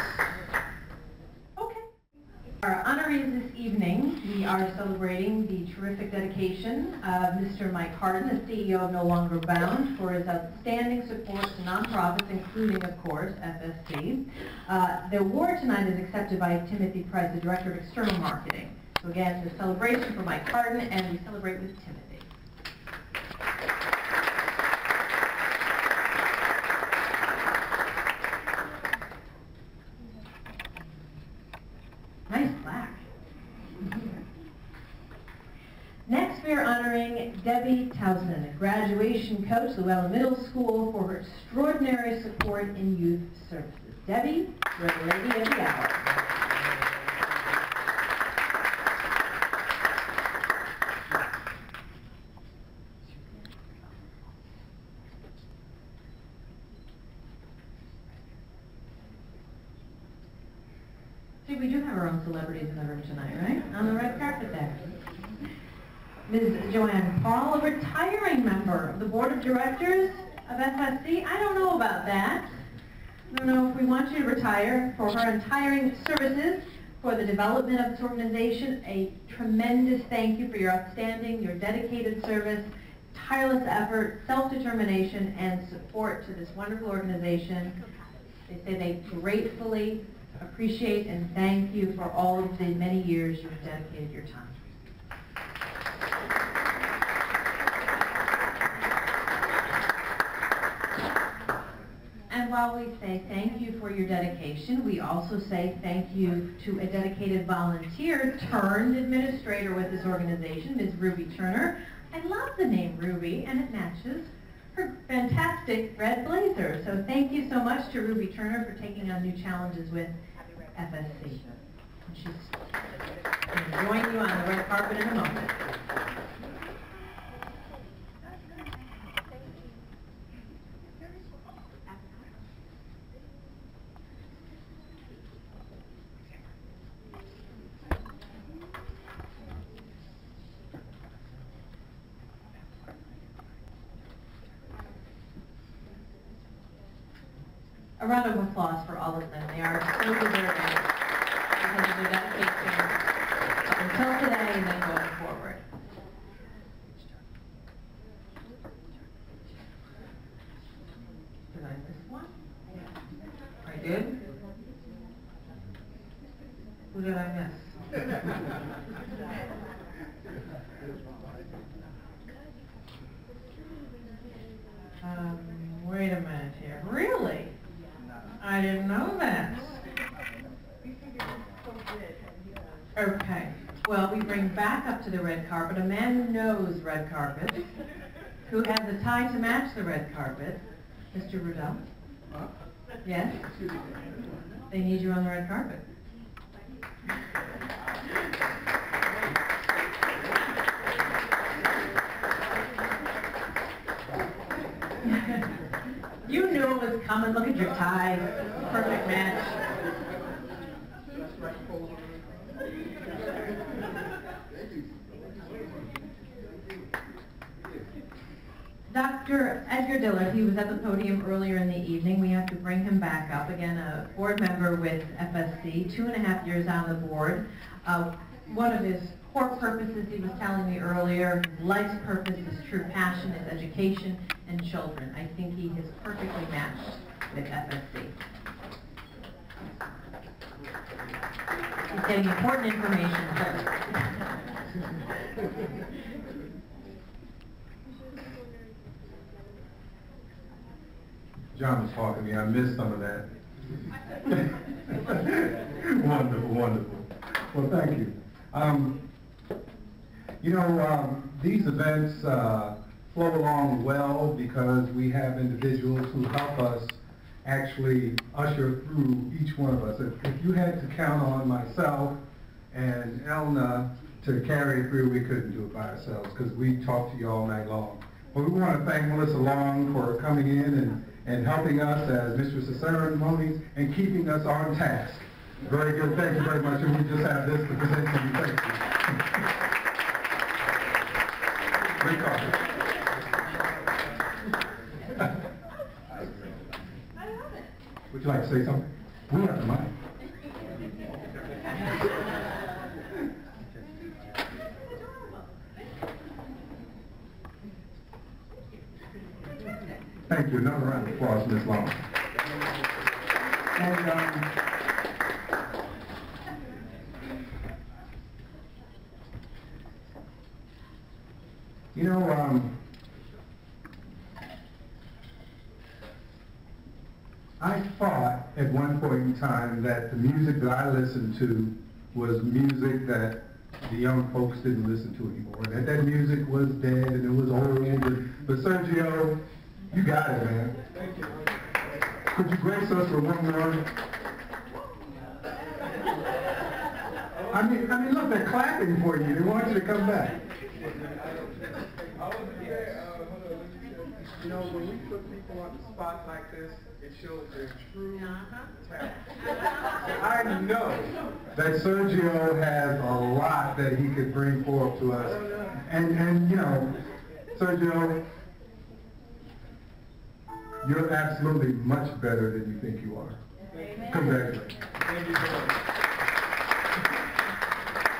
Our honorees this evening, we are celebrating the terrific dedication of Mr. Mike Harden, the CEO of No Longer Bound, for his outstanding support to nonprofits, including, of course, FSC. The award tonight is accepted by Timothy Price, the Director of External Marketing. So again, the celebration for Mike Harden, and we celebrate with Timothy. Nice plaque. Next, we are honoring Debbie Towson, a graduation coach, Luella Middle School, for her extraordinary support in youth services. Debbie, you're the lady of the hour. See, we do have our own celebrities in the room tonight, right? On the red carpet there. Ms. Joanne Paul, a retiring member of the Board of Directors of FSC. I don't know about that. I don't know if we want you to retire for her retiring services for the development of this organization. A tremendous thank you for your outstanding, your dedicated service, tireless effort, self-determination, and support to this wonderful organization. They say they gratefully appreciate and thank you for all of the many years you've dedicated your time. And while we say thank you for your dedication, we also say thank you to a dedicated volunteer turned administrator with this organization, Ms. Ruby Turner. I love the name Ruby, and it matches her fantastic red blazer. So thank you so much to Ruby Turner for taking on new challenges with FSC. And she's going to join you on the red carpet in a moment. A round of applause for all of them. They are so deserving because of their dedication up until today and then going forward. Did I miss one? I did? Who did I miss? Wait a minute here. Really? I didn't know that. Okay. Well, we bring back up to the red carpet a man who knows red carpet, who has the tie to match the red carpet, Mr. Rudell. Yes? They need you on the red carpet. You knew it was coming. Look at your tie. Perfect match. Dr. Edgar Dillard, he was at the podium earlier in the evening. We have to bring him back up. Again, a board member with FSC, 2.5 years on the board. One of his core purposes, he was telling me earlier, life's purpose, his true passion is education and children. I think he is perfectly matched with FSC. He's getting important information first. John was talking to me. I missed some of that. Wonderful, wonderful. Well, thank you. These events flow along well because we have individuals who help us actually usher through each one of us. If you had to count on myself and Elna to carry it through, we couldn't do it by ourselves because we talk to you all night long. But we want to thank Melissa Long for coming in and helping us as Mistress of Ceremonies and keeping us on task. Very good. Thank you very much. And we just have this to present to you. Thank you. Great coffee. Would you like to say something? We have the mic. Thank you. Another round of applause, Ms. Long. And, I thought at one point in time that the music that I listened to was music that the young folks didn't listen to anymore. That music was dead and it was old. But Siergio, you got it, man. Thank you. Could you grace us with one more? I mean, look, they're clapping for you. They want you to come back. When we put people on the spot like this, it shows their true talent. I know that Siergio has a lot that he could bring forth to us. And Siergio, you're absolutely much better than you think you are. Congratulations. Thank you so much.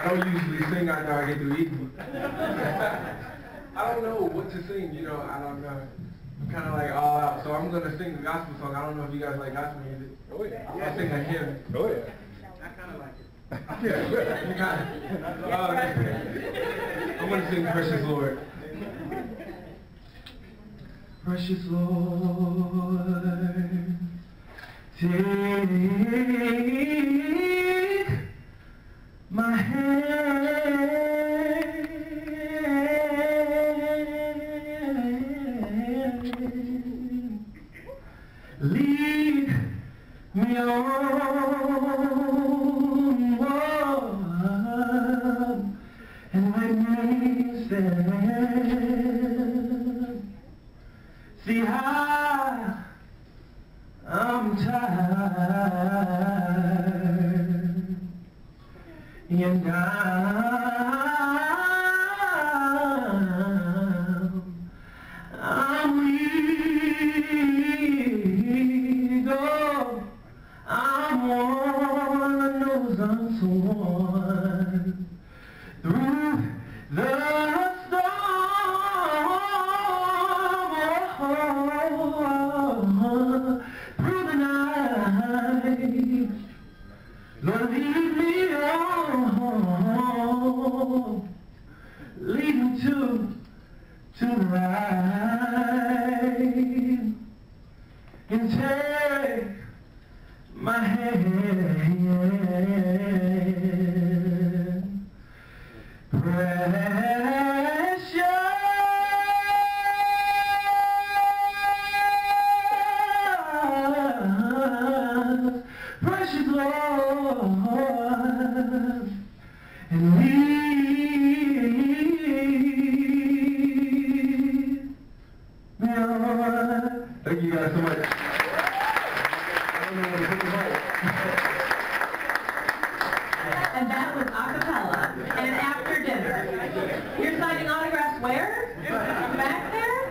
don't usually sing. I know I get through easy. I don't know what to sing, you know. I don't know. I'm kind of like all out. So I'm gonna sing the gospel song. I don't know if you guys like gospel music. Oh yeah. I'll sing a hymn. Oh yeah. I kind of like it. Yeah. I'm gonna sing Precious Lord. Precious Lord, take my hand, lead me on, and let me stand. See how I'm tired, and I'm weak. Oh, I'm worn, my nose untorn through the through the night. Lord, lead me on, lead me to the right, and take my hand, precious. Precious Lord, and lead me on. Thank you guys so much. I don't know what to think about it. And that was a cappella. And after dinner. You're signing autographs where? Back there?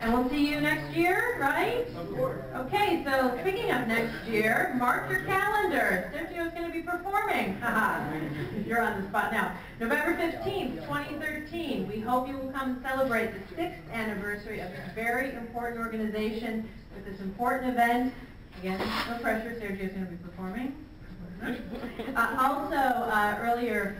And we'll see you next year, right? Of course. Okay, so speaking of next year, mark your calendar. Siergio is going to be performing. Haha, you're on the spot now. November 15th, 2013. We hope you will come celebrate the 6th anniversary of this very important organization with this important event. Again, no pressure, Siergio is going to be performing. Earlier,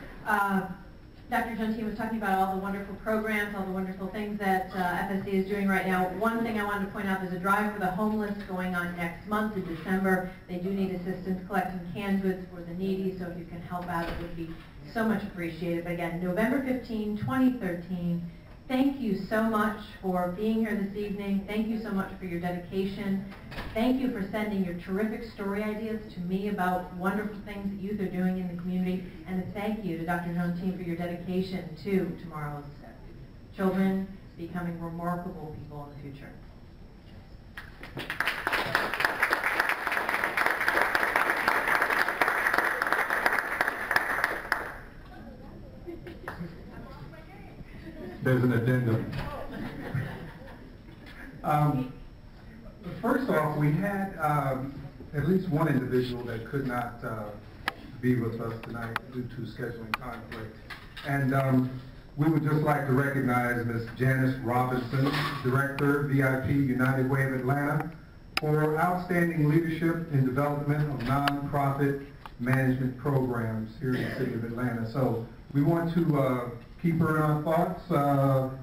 Dr. Jeantine was talking about all the wonderful programs, all the wonderful things that FSC is doing right now. One thing I wanted to point out, there's a drive for the homeless going on next month in December. They do need assistance collecting canned goods for the needy, so if you can help out, it would be so much appreciated. But again, November 15, 2013, thank you so much for being here this evening. Thank you so much for your dedication. Thank you for sending your terrific story ideas to me about wonderful things that youth are doing in the community. And thank you to Dr. Jeantine for your dedication to tomorrow's children becoming remarkable people in the future. There's an addendum. First off, we had at least one individual that could not be with us tonight due to scheduling conflict. And we would just like to recognize Ms. Janice Robinson, Director, V.I.P, United Way of Atlanta, for outstanding leadership in development of nonprofit management programs here in the city of Atlanta. So we want to keep her in our thoughts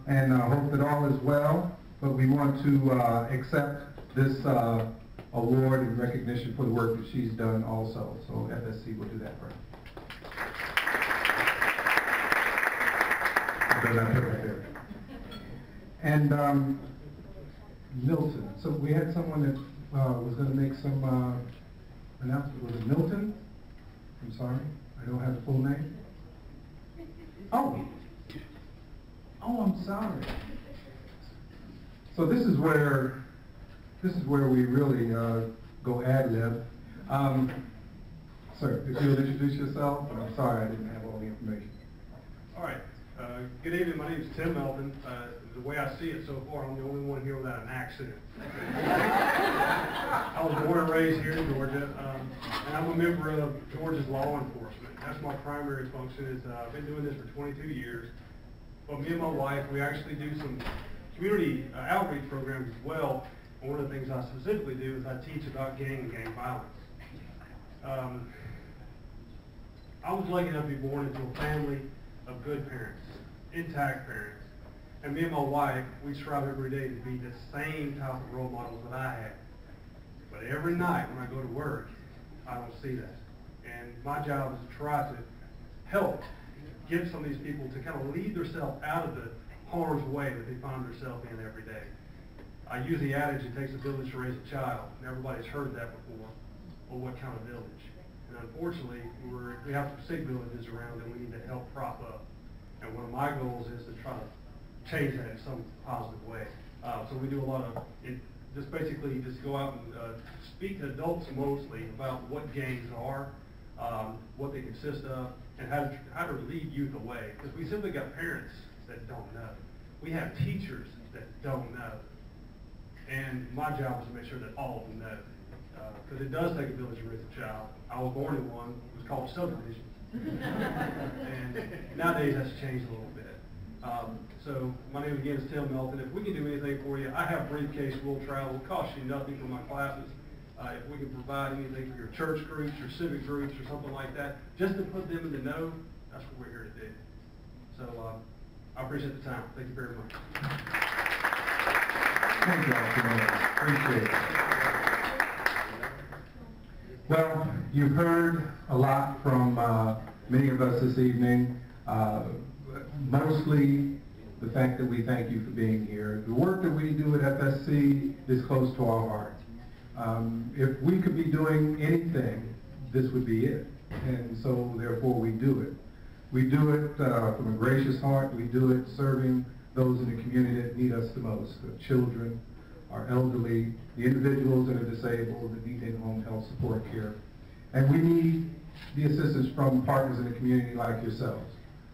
and hope that all is well, but we want to accept this award and recognition for the work that she's done also. So FSC will do that for her. And Milton. So we had someone that was going to make some announcement. Was it Milton? I'm sorry, I don't have the full name. Oh, I'm sorry. So this is where we really go ad lib. Sir, if you'll introduce yourself. I'm sorry I didn't have all the information. All right. Good evening, my name is Tim Melvin. The way I see it so far, I'm the only one here without an accent. I was born and raised here in Georgia, and I'm a member of Georgia's law enforcement. That's my primary function. Is I've been doing this for 22 years. But me and my wife, we actually do some community outreach programs as well. And one of the things I specifically do is I teach about gang and gang violence. I was lucky enough to be born into a family of good parents, intact parents. And me and my wife, we strive every day to be the same type of role models that I had. But every night when I go to work, I don't see that. And my job is to try to help get some of these people to kind of lead themselves out of the harm's way that they find themselves in every day. I use the adage, it takes a village to raise a child. And everybody's heard that before. Well, what kind of village? And unfortunately, we have some sick villages around that we need to help prop up. And one of my goals is to try to change that in some positive way. So we do a lot of, just basically just go out and speak to adults mostly about what gangs are, what they consist of, and how to lead youth away. Because we simply got parents that don't know. We have teachers that don't know. And my job is to make sure that all of them know. Because it does take a village to raise a child. I was born in one. It was called subdivision. And nowadays that's changed a little bit. So my name again is Tim Melvin. If we can do anything for you, I have briefcase, will travel, cost you nothing for my classes. If we can provide anything for your church groups, your civic groups, or something like that, just to put them in the know, that's what we're here to do. So I appreciate the time. Thank you very much. Thank you, Dr. Appreciate it. Well, you've heard a lot from many of us this evening. Mostly the fact that we thank you for being here. The work that we do at FSC is close to our heart. If we could be doing anything, this would be it. And so therefore we do it. We do it from a gracious heart. We do it serving those in the community that need us the most, the children, our elderly, the individuals that are disabled, that need in-home health support care. And we need the assistance from partners in the community like yourselves.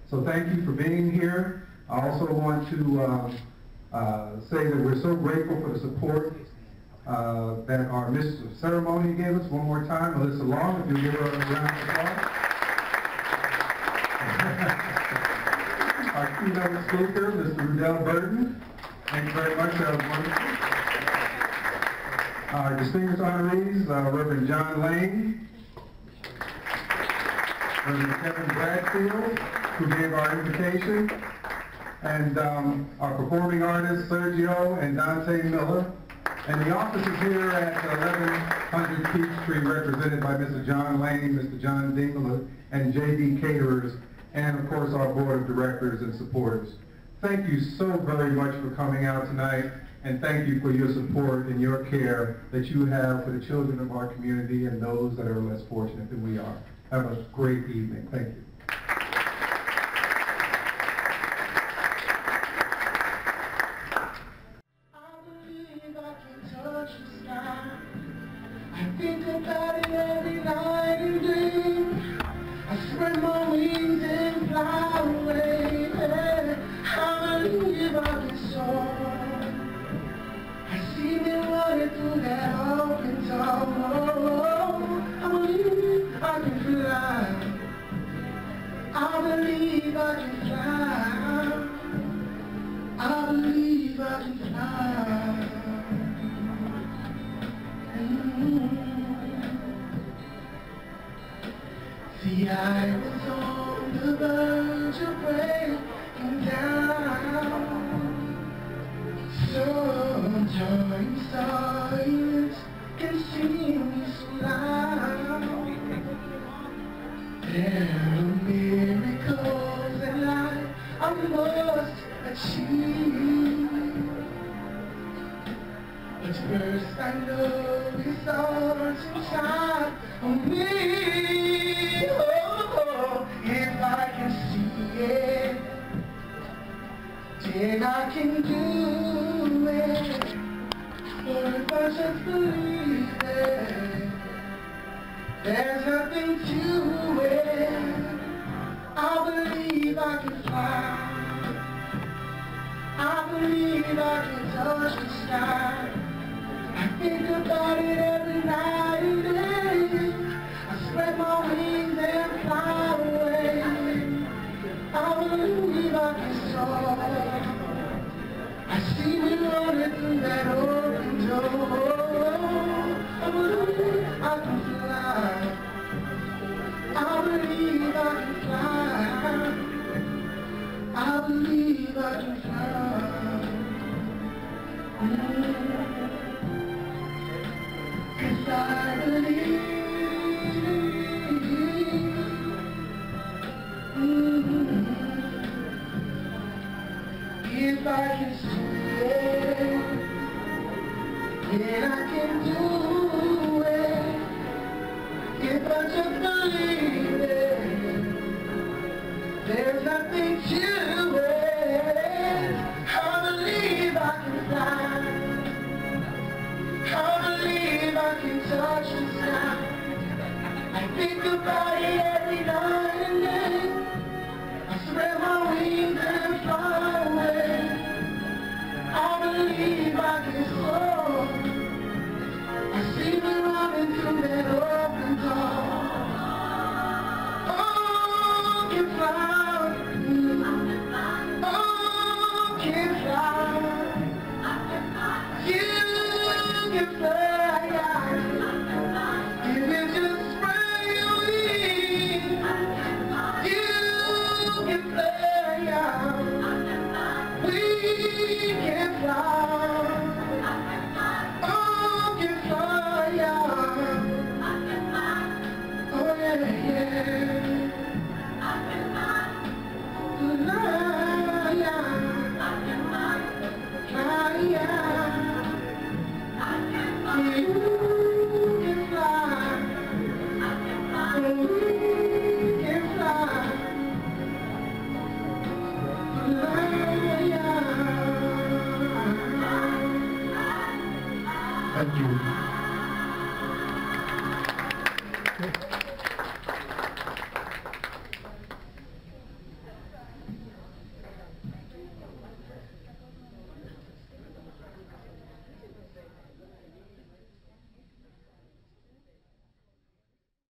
So thank you for being here. I also want to say that we're so grateful for the support that our Mistress of Ceremony gave us. One more time, Melissa Long, if you give her a round of applause. Our keynote speaker, Mr. Rudell Burton. Thank you very much. That was wonderful. Our distinguished honorees, Reverend Layne, Reverend Kevin Bradfield, who gave our invitation, and our performing artists, Siergio and Dontay Miller, and the officers here at 1100 Peachtree, represented by Mr. John Layne, Mr. John Dingler, and JD Caterers, and of course our board of directors and supporters. Thank you so very much for coming out tonight, and thank you for your support and your care that you have for the children of our community and those that are less fortunate than we are. Have a great evening. Thank you. I think about it every night and day. I spread my wings and fly away. I believe I can soar. I see me running through that open door. I believe I can fly. I believe I can fly. I believe I can fly. See, I was on the verge of breaking down. So joy silence can see me so loud. There are miracles in life I must achieve. But first I know it starts inside of me. Oh, if I can see it, then I can do it. Or if I just believe it, there's nothing to it. I believe I can fly. I believe I can touch the sky. I think about it every night and day. I spread my wings and fly away. I believe I can soar. I see me running through that open door. I believe I can fly. I believe I can fly. I believe I can fly. 'Cause I believe. If I can see it, then I can do it. If I just believe it, there's nothing to it. I believe I can fly. I believe I can touch the sky. I think about it every night and day. I spread my wings and fly away. I believe I can soar. I see me running through that open door. Oh, can fly. Oh, can fly. You can fly. If you just spread your wings, you can fly. We can fly. Oh, can fly. Oh, yeah, yeah. Thank you.